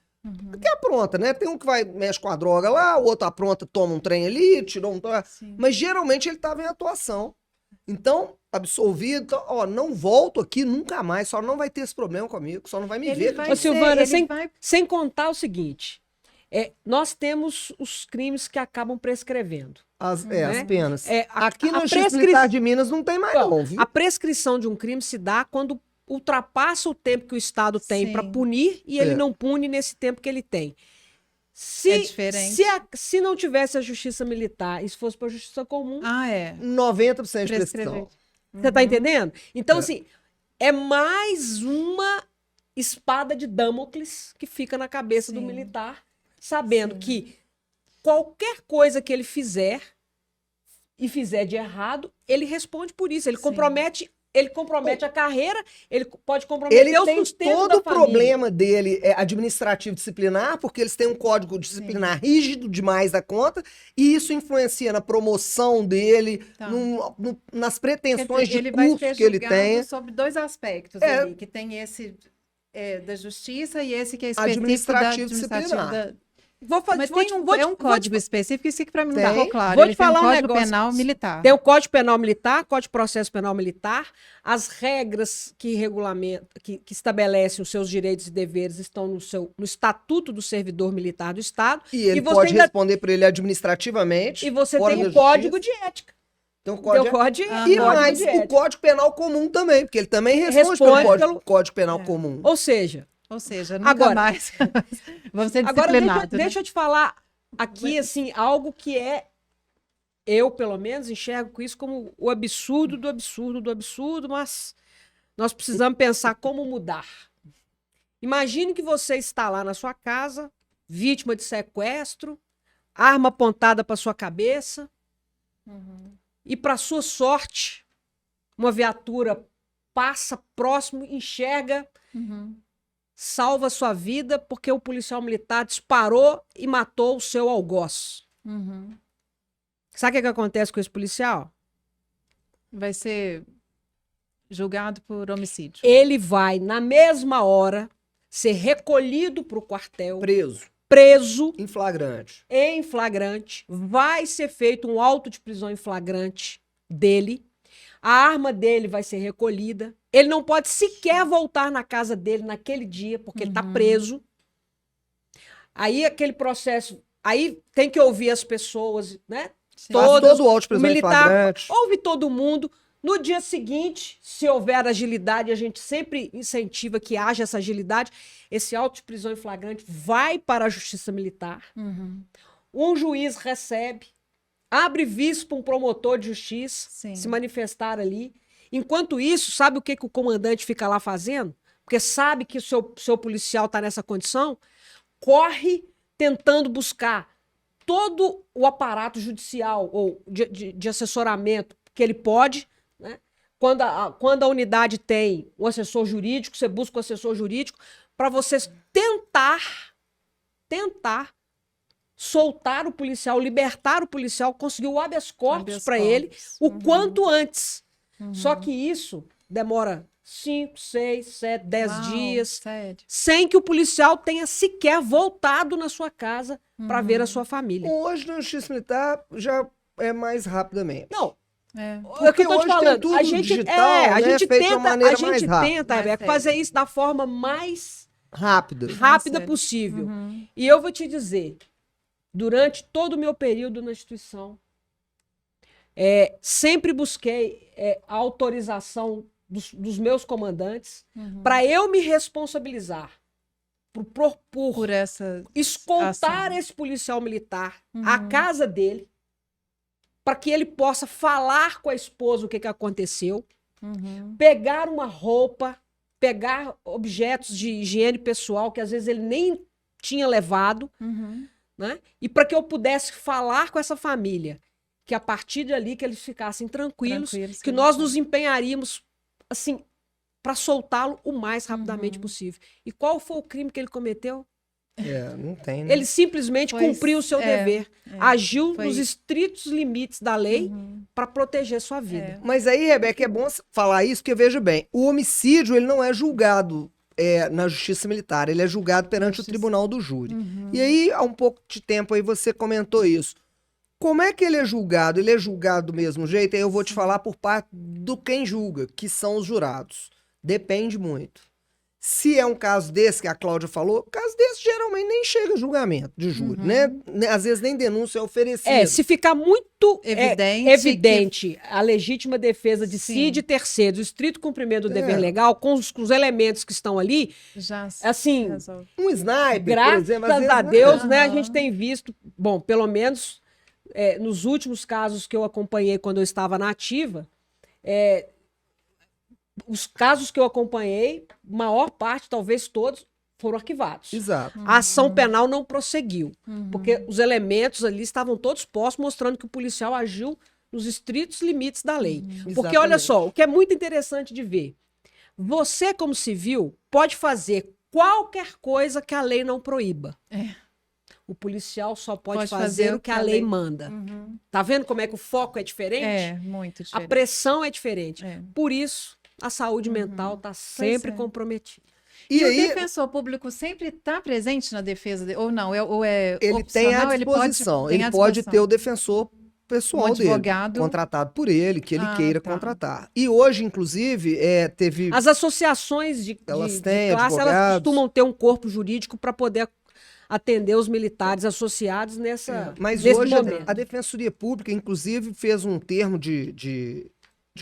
Que apronta, né? Tem um que mexe com a droga lá, o outro apronta, toma um trem ali, tirou um... Mas geralmente ele estava em atuação. Então, absolvido, então, não volto aqui nunca mais, só não vai ter esse problema comigo, só não vai me ver. Silvana, sem contar o seguinte, nós temos os crimes que acabam prescrevendo. As penas. Aqui na Justiça Militar de Minas não tem mais não, viu? A prescrição de um crime se dá quando ultrapassa o tempo que o Estado tem para punir e ele não pune nesse tempo que ele tem. É diferente. Se não tivesse a justiça militar e se fosse para a justiça comum... 90% de prescrição. Você tá entendendo? Então, assim, é mais uma espada de Damocles que fica na cabeça do militar, sabendo que qualquer coisa que ele fizer e fizer de errado, ele responde por isso. Ele compromete a carreira, ele pode comprometer o sustento todo da o problema dele é administrativo disciplinar, porque eles têm um código disciplinar rígido demais da conta, e isso influencia na promoção dele, nas pretensões de curso que ele tem. Sobre 2 aspectos ali, que tem esse da justiça e esse que é específico administrativo disciplinar. Mas tem um código específico, isso que para mim não ficou claro. Vou te falar tem um Código negócio. Penal Militar. Tem o Código Penal Militar, Código de Processo Penal Militar, as regras que regulamentam, que estabelecem os seus direitos e deveres estão no Estatuto do Servidor Militar do Estado. E ele pode responder por ele administrativamente. E você tem o Código de Ética. Então, o Código o Código Penal Comum também, porque ele também responde pelo Código Penal Comum. Ou seja, nunca mais vamos ser disciplinados. Agora, deixa eu te falar aqui, assim, algo que eu, pelo menos, enxergo com isso como o absurdo do absurdo do absurdo, mas nós precisamos pensar como mudar. Imagine que você está lá na sua casa, vítima de sequestro, arma apontada para sua cabeça, e, para sua sorte, uma viatura passa próximo, enxerga, salva sua vida porque o policial militar disparou e matou o seu algoz. Sabe o que acontece com esse policial? Vai ser julgado por homicídio. Ele vai, na mesma hora, ser recolhido para o quartel. Preso. Em flagrante. Vai ser feito um auto de prisão em flagrante dele. A arma dele vai ser recolhida. Ele não pode sequer voltar na casa dele naquele dia, porque ele está preso. Aí aquele processo... Aí tem que ouvir as pessoas, né? Todo o auto de prisão em flagrante. Ouve todo mundo. No dia seguinte, se houver agilidade, a gente sempre incentiva que haja essa agilidade, esse auto de prisão em flagrante vai para a Justiça Militar. Um juiz recebe, abre visto para um promotor de justiça se manifestar ali. Enquanto isso, sabe o que o comandante fica lá fazendo? Porque sabe que o seu policial está nessa condição, corre tentando buscar todo o aparato judicial ou de assessoramento que ele pode, né? Quando a unidade tem o assessor jurídico, você busca o assessor jurídico para vocês tentar soltar o policial, libertar o policial, conseguir o habeas corpus para ele o quanto antes. Só que isso demora 5, 6, 7, 10 dias, sério? Sem que o policial tenha sequer voltado na sua casa para ver a sua família. Hoje na Justiça Militar já é mais rapidamente. Não. É o que eu tô te falando. A gente digital, a gente tenta, Rebeca, fazer isso da forma mais rápida possível. E eu vou te dizer, durante todo o meu período na instituição, sempre busquei a autorização dos meus comandantes para eu me responsabilizar por escoltar esse policial militar à casa dele, para que ele possa falar com a esposa o que aconteceu, pegar uma roupa, pegar objetos de higiene pessoal que às vezes ele nem tinha levado, né? E para que eu pudesse falar com essa família, que a partir dali que eles ficassem tranquilos que nós nos empenharíamos assim para soltá-lo o mais rapidamente possível. E qual foi o crime que ele cometeu? Não tem, né? Ele simplesmente cumpriu o seu dever. Agiu nos estritos limites da lei para proteger sua vida. Mas aí, Rebeca, é bom falar isso, porque veja bem, o homicídio ele não é julgado na Justiça Militar, ele é julgado perante o Tribunal do Júri. E aí, há um pouco de tempo aí você comentou isso. Como é que ele é julgado? Ele é julgado do mesmo jeito? Aí eu vou te falar por parte do quem julga, que são os jurados. Depende muito. Se é um caso desse que a Cláudia falou, caso desse geralmente nem chega a julgamento de júri, né? Às vezes nem denúncia é oferecida. Se ficar muito evidente a legítima defesa de si e de terceiros, o estrito cumprimento do dever legal, com os elementos que estão ali, já assim, um sniper, graças por exemplo, a Deus, né, a gente tem visto, bom, pelo menos nos últimos casos que eu acompanhei quando eu estava na ativa, os casos que eu acompanhei, maior parte, talvez todos, foram arquivados. Exato. A ação penal não prosseguiu, porque os elementos ali estavam todos postos, mostrando que o policial agiu nos estritos limites da lei. Porque, olha só, o que é muito interessante de ver, você, como civil, pode fazer qualquer coisa que a lei não proíba. O policial só pode fazer o que a lei manda. Tá vendo como é que o foco é diferente? Muito diferente. A pressão é diferente. Por isso, a saúde mental está sempre comprometida. E aí, o defensor público sempre está presente na defesa ou não? Ou é ele tem à disposição. Ele pode ter o defensor pessoal dele, contratado por ele, que ele queira contratar. E hoje, inclusive, teve... As associações de classe, elas costumam ter um corpo jurídico para poder atender os militares associados nesse hoje momento. A Defensoria Pública, inclusive, fez um termo de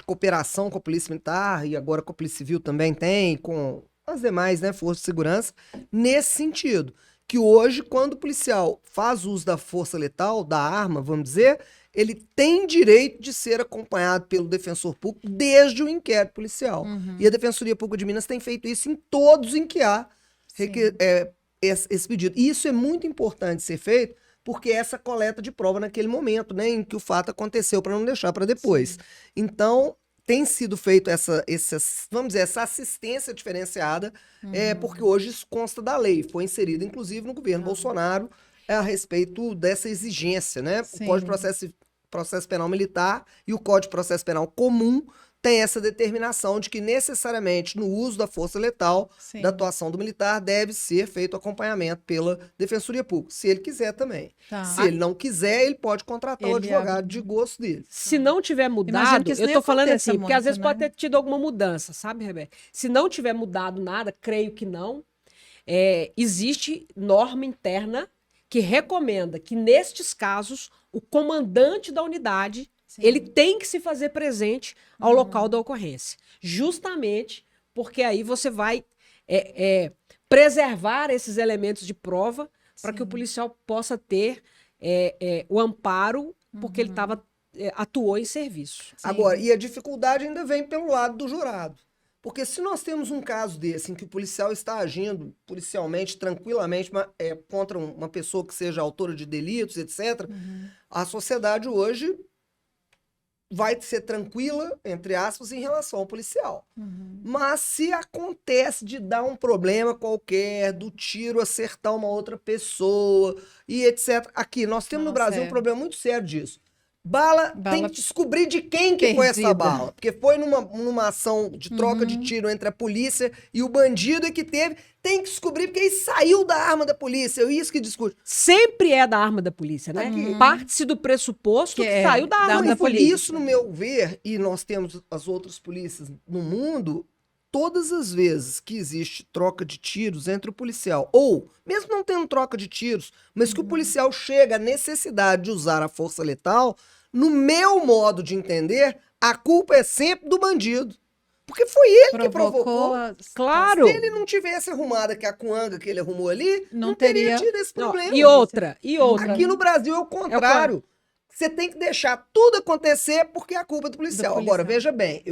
cooperação com a Polícia Militar, e agora com a Polícia Civil também tem, com as demais, né, forças de segurança, nesse sentido. Que hoje, quando o policial faz uso da força letal, da arma, vamos dizer, ele tem direito de ser acompanhado pelo defensor público desde o inquérito policial. E a Defensoria Pública de Minas tem feito isso em todos em que há esse pedido. E isso é muito importante ser feito, porque essa coleta de prova naquele momento, né, em que o fato aconteceu, para não deixar para depois. Então, tem sido feito essa assistência diferenciada, porque hoje isso consta da lei, foi inserido, inclusive, no governo Bolsonaro, a respeito dessa exigência, né? O Código de Processo Penal Militar e o Código de Processo Penal Comum tem essa determinação de que necessariamente no uso da força letal, da atuação do militar, deve ser feito acompanhamento pela Defensoria Pública, se ele quiser também. Se ele não quiser, ele pode contratar o advogado de gosto dele. Se não tiver mudado, eu estou falando assim, porque às vezes pode ter tido alguma mudança, sabe, Rebeca? Se não tiver mudado nada, creio que não, existe norma interna que recomenda que nestes casos o comandante da unidade ele tem que se fazer presente ao local da ocorrência. Justamente porque aí você vai preservar esses elementos de prova para que o policial possa ter o amparo, porque ele atuou em serviço. Agora, e a dificuldade ainda vem pelo lado do jurado. Porque se nós temos um caso desse, em que o policial está agindo policialmente, tranquilamente, contra uma pessoa que seja autora de delitos, etc., a sociedade hoje vai ser tranquila, entre aspas, em relação ao policial. Mas se acontece de dar um problema qualquer, do tiro acertar uma outra pessoa, e etc. Aqui, nós temos no Brasil um problema muito sério disso. Bala tem que descobrir de quem que foi essa bala. Porque foi numa ação de troca de tiro entre a polícia e o bandido que teve. Tem que descobrir porque ele saiu da arma da polícia. É isso que discute. Sempre é da arma da polícia, né? Parte-se do pressuposto que saiu da arma da polícia. Isso, no meu ver, e nós temos as outras polícias no mundo, todas as vezes que existe troca de tiros entre o policial, ou mesmo não tendo troca de tiros, mas que o policial chega à necessidade de usar a força letal, no meu modo de entender, a culpa é sempre do bandido. Porque foi ele que provocou. Claro. Se ele não tivesse arrumado a cuanga que ele arrumou ali, não teria tido esse problema. E outra. Aqui no Brasil é o contrário. Você tem que deixar tudo acontecer porque é a culpa do policial. Agora, veja bem,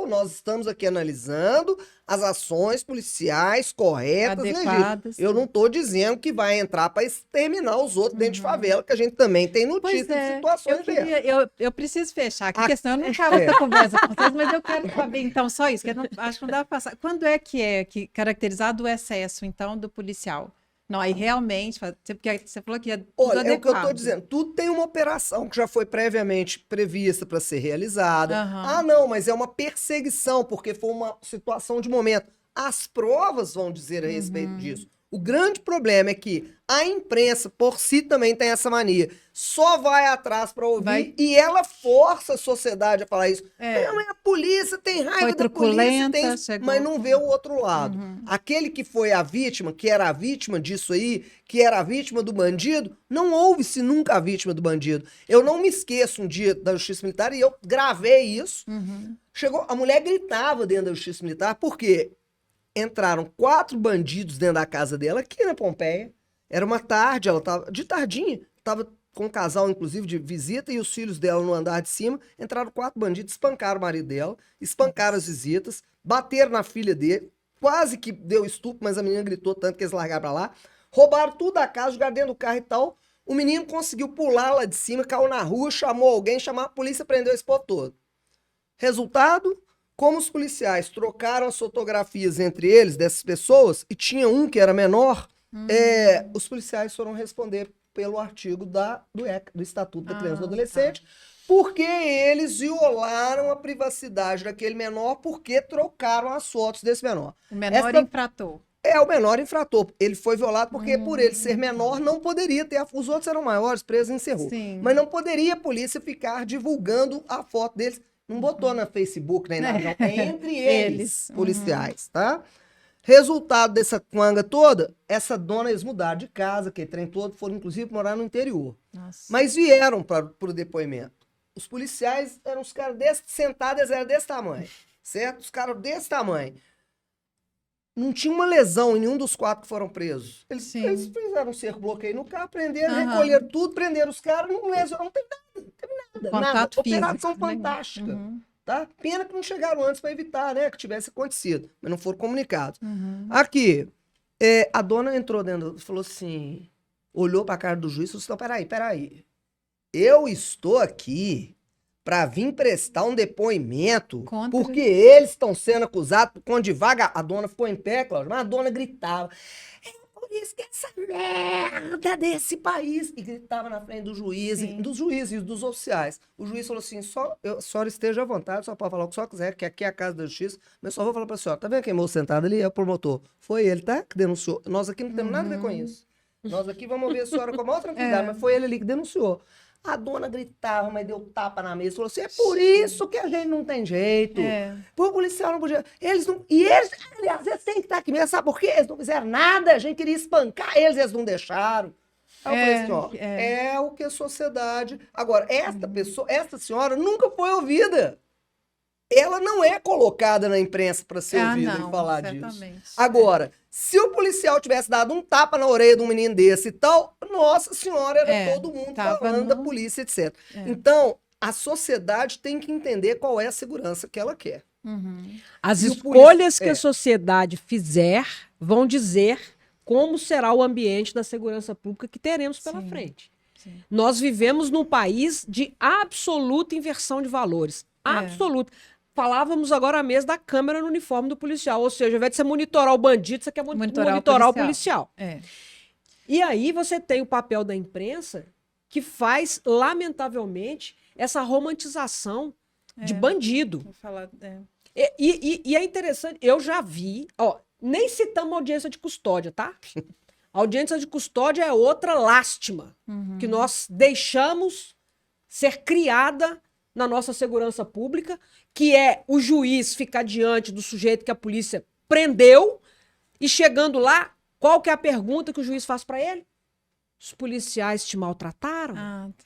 nós estamos aqui analisando as ações policiais corretas, legítimas. Eu não estou dizendo que vai entrar para exterminar os outros dentro de favela, que a gente também tem notícia de situações eu preciso fechar aqui, porque senão eu não acabo essa conversa com vocês, mas eu quero saber, então, só isso, que acho que não dá para passar. Quando é que caracterizado o excesso, então, do policial? Não, aí realmente, porque você falou que é tudo adequado. Olha, é o que eu estou dizendo, tudo tem uma operação que já foi previamente prevista para ser realizada. Ah, não, mas é uma perseguição, porque foi uma situação de momento. As provas vão dizer a respeito disso. O grande problema é que a imprensa, por si, também tem essa mania. Só vai atrás para ouvir e ela força a sociedade a falar isso. Não, a polícia tem raiva da polícia, mas não vê o outro lado. Aquele que foi a vítima, que era a vítima disso aí, que era a vítima do bandido, não houve-se nunca a vítima do bandido. Eu não me esqueço um dia da Justiça Militar e eu gravei isso. Chegou, a mulher gritava dentro da Justiça Militar, por quê? Entraram 4 bandidos dentro da casa dela, aqui na Pompeia. Era uma tarde, ela tava de tardinha, tava com um casal, inclusive, de visita, e os filhos dela no andar de cima. Entraram 4 bandidos, espancaram o marido dela, espancaram as visitas, bateram na filha dele, quase que deu estupro, mas a menina gritou tanto que eles largaram pra lá. Roubaram tudo da casa, jogaram dentro do carro e tal. O menino conseguiu pular lá de cima, caiu na rua, chamou alguém, chamou a polícia, prendeu esse povo todo. Resultado... Como os policiais trocaram as fotografias entre eles, dessas pessoas, e tinha um que era menor, os policiais foram responder pelo artigo do Estatuto da Criança e do Adolescente, porque eles violaram a privacidade daquele menor, porque trocaram as fotos desse menor. O menor infrator. É o menor infrator. Ele foi violado porque, por ele ser menor, não poderia ter... Os outros eram maiores, presos, encerrou. Sim. Mas não poderia a polícia ficar divulgando a foto deles. Não botou na Facebook nem nada, não. É entre eles, policiais, tá? Resultado dessa quanga toda, essa dona, eles mudaram de casa, que trem todo, foram inclusive morar no interior. Nossa. Mas vieram para o depoimento. Os policiais eram os caras sentados, eles eram desse tamanho, certo? Os caras desse tamanho. Não tinha uma lesão em nenhum dos 4 que foram presos. Eles fizeram um cerco, bloqueio no carro, prenderam, recolheram tudo, prenderam os caras, não lesionaram, não teve nada. Contato físico. Operação fantástica. Tá? Pena que não chegaram antes para evitar, né, que tivesse acontecido, mas não foram comunicados. Aqui, a dona entrou dentro, falou assim, olhou para a cara do juiz e falou assim, não, peraí. Eu estou aqui para vir prestar um depoimento porque eles estão sendo acusados por conta de vaga. A dona ficou em pé, Cláudia, mas a dona gritava. Por isso que essa merda desse país. E gritava na frente do juiz, dos juízes e dos oficiais. O juiz falou assim, a senhora esteja à vontade, só pode falar o que a senhora quiser, que aqui é a casa da justiça, mas só vou falar pra senhora, tá vendo quem moço sentado ali? É o promotor. Foi ele, tá? Que denunciou. Nós aqui não temos nada a ver com isso. Nós aqui vamos ver a senhora com a maior tranquilidade, mas foi ele ali que denunciou. A dona gritava, mas deu tapa na mesa. Falou assim, é por isso que a gente não tem jeito. O policial não podia... Eles, aliás, eles têm que estar aqui mesmo. Sabe por quê? Eles não fizeram nada. A gente queria espancar eles não deixaram. Aí eu falei assim, ó, é o que a sociedade... Agora, esta senhora nunca foi ouvida. Ela não é colocada na imprensa para ser ouvida e falar disso. Agora, se o policial tivesse dado um tapa na orelha de um menino desse e tal, nossa senhora, era todo mundo falando da polícia, etc. Então, a sociedade tem que entender qual é a segurança que ela quer. As escolhas que a sociedade fizer vão dizer como será o ambiente da segurança pública que teremos pela frente. Nós vivemos num país de absoluta inversão de valores. Absoluta. Falávamos agora mesmo da câmera no uniforme do policial. Ou seja, ao invés de você monitorar o bandido, você quer monitorar o policial. E aí você tem o papel da imprensa que faz, lamentavelmente, essa romantização de bandido. Vou falar, e é interessante, eu já vi, nem citamos audiência de custódia, tá? A audiência de custódia é outra lástima que nós deixamos ser criada na nossa segurança pública, que é o juiz ficar diante do sujeito que a polícia prendeu e chegando lá, qual que é a pergunta que o juiz faz para ele? Os policiais te maltrataram?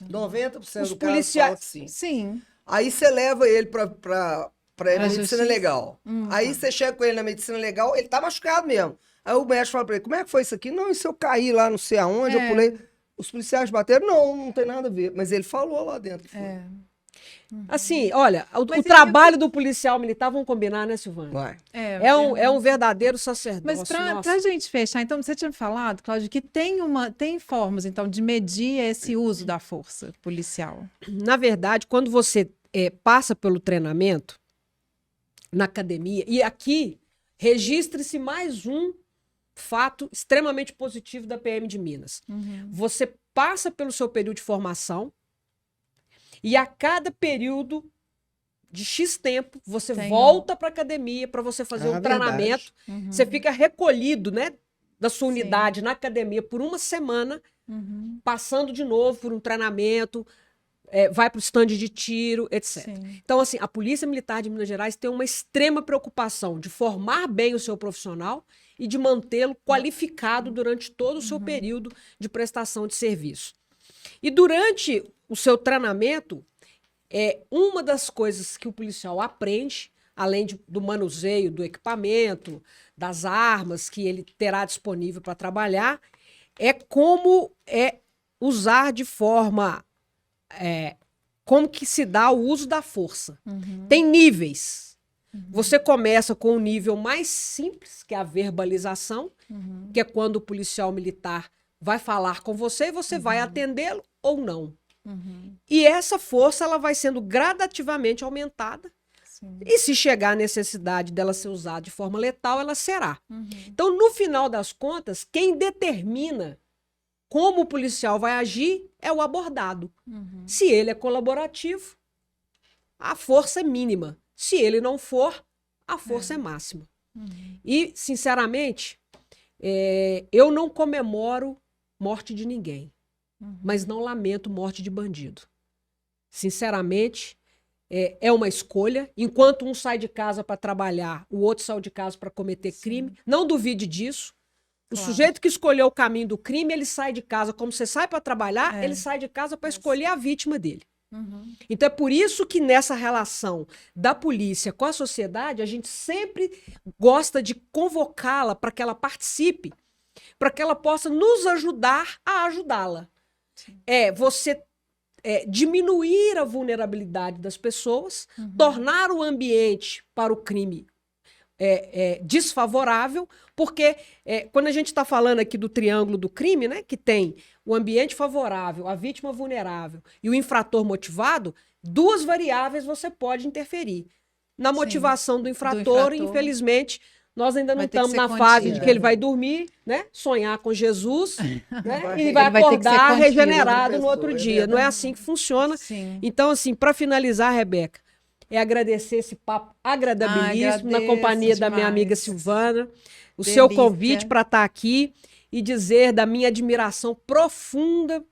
90% do policiais sim. Sim. Aí você leva ele para medicina legal. Aí você chega com ele na medicina legal, ele tá machucado mesmo. Aí o médico fala para ele, como é que foi isso aqui? Não, e se eu caí lá não sei aonde, eu pulei. Os policiais bateram? Não tem nada a ver. Mas ele falou lá dentro que foi. Assim, olha, o trabalho do policial militar, vamos combinar, né, Silvana? É um verdadeiro sacerdócio. Mas pra gente fechar, então, você tinha falado, Cláudia, que tem formas, então, de medir esse uso da força policial. Na verdade, quando você passa pelo treinamento na academia, e aqui registre-se mais um fato extremamente positivo da PM de Minas. Você passa pelo seu período de formação, e a cada período de X tempo, você volta para a academia para você fazer um treinamento. Você fica recolhido, né? da sua unidade na academia por uma semana, passando de novo por um treinamento, vai para o stand de tiro, etc. Sim. Então, assim, a Polícia Militar de Minas Gerais tem uma extrema preocupação de formar bem o seu profissional e de mantê-lo qualificado durante todo o seu período de prestação de serviço. E durante o seu treinamento, uma das coisas que o policial aprende, além do manuseio do equipamento, das armas que ele terá disponível para trabalhar, é como usar de forma... como que se dá o uso da força. Tem níveis. Você começa com um nível mais simples, que é a verbalização, que é quando o policial militar vai falar com você e você vai atendê-lo ou não. E essa força ela vai sendo gradativamente aumentada. Sim. E se chegar a necessidade dela ser usada de forma letal, ela será. Então, no final das contas, quem determina como o policial vai agir é o abordado. Se ele é colaborativo, a força é mínima. Se ele não for, a força é máxima. E, sinceramente, eu não comemoro morte de ninguém, mas não lamento morte de bandido. Sinceramente, é uma escolha. Enquanto um sai de casa para trabalhar, o outro sai de casa para cometer crime. Não duvide disso. O sujeito que escolheu o caminho do crime, ele sai de casa, como você sai para trabalhar, ele sai de casa para escolher a vítima dele. Então é por isso que nessa relação da polícia com a sociedade, a gente sempre gosta de convocá-la para que ela participe, para que ela possa nos ajudar a ajudá-la. Você diminuir a vulnerabilidade das pessoas, tornar o ambiente para o crime desfavorável, porque quando a gente está falando aqui do triângulo do crime, né, que tem o ambiente favorável, a vítima vulnerável e o infrator motivado, duas variáveis você pode interferir. Na motivação do infrator, infelizmente, nós ainda não estamos na fase de que ele vai dormir, né, sonhar com Jesus, né, e vai acordar regenerado no outro dia. Não é assim que funciona. Sim. Então, assim, para finalizar, Rebeca, agradecer esse papo agradabilíssimo na companhia da minha amiga Silvana, o seu convite para estar aqui e dizer da minha admiração profunda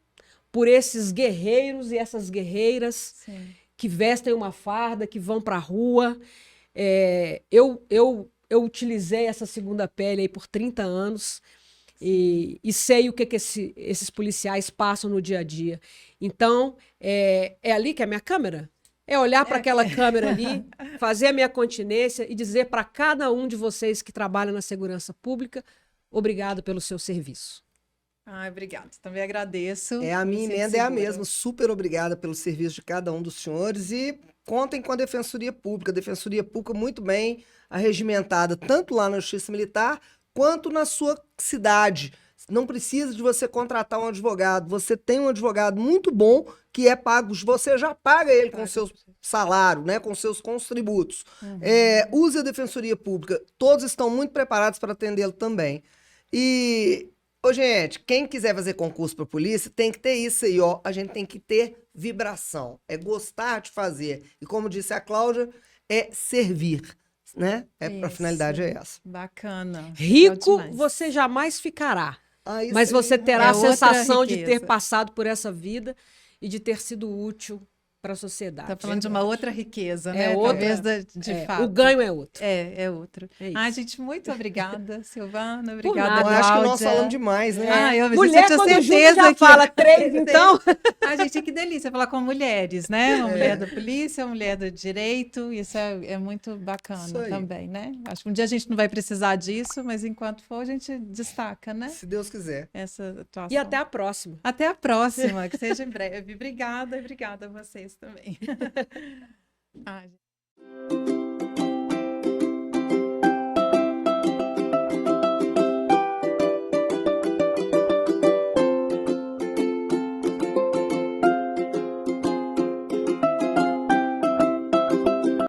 por esses guerreiros e essas guerreiras que vestem uma farda, que vão para a rua. Eu utilizei essa segunda pele aí por 30 anos e sei o que esses policiais passam no dia a dia. Então, é ali que é a minha câmera? É olhar para aquela câmera ali, fazer a minha continência e dizer para cada um de vocês que trabalha na segurança pública, obrigado pelo seu serviço. Obrigada. Também agradeço. A minha emenda é a mesma. Super obrigada pelo serviço de cada um dos senhores e contem com a Defensoria Pública. A Defensoria Pública muito bem arregimentada, tanto lá na Justiça Militar, quanto na sua cidade. Não precisa de você contratar um advogado. Você tem um advogado muito bom que é pago. Você já paga ele com o seu salário, né, com seus contributos. Use a Defensoria Pública. Todos estão muito preparados para atendê-lo também. E, gente, quem quiser fazer concurso para polícia tem que ter isso aí, ó. A gente tem que ter vibração. É gostar de fazer. E como disse a Cláudia, é servir. Né? A finalidade é essa. Bacana. Rico você jamais ficará. Mas você terá a sensação de ter passado por essa vida e de ter sido útil para a sociedade. Está falando de uma outra riqueza, né? Talvez de fato. O ganho é outro. É outro. Gente, muito obrigada, Silvana. Obrigada, Cláudia. Acho que nós falamos demais, né? Mulher, quando junto já fala 3, então. Gente, que delícia falar com mulheres, né? Uma mulher da polícia, uma mulher do direito. Isso é muito bacana também, né? Acho que um dia a gente não vai precisar disso, mas enquanto for, a gente destaca, né? Se Deus quiser. Essa atuação. E até a próxima. Até a próxima, que seja em breve. Obrigada a vocês também.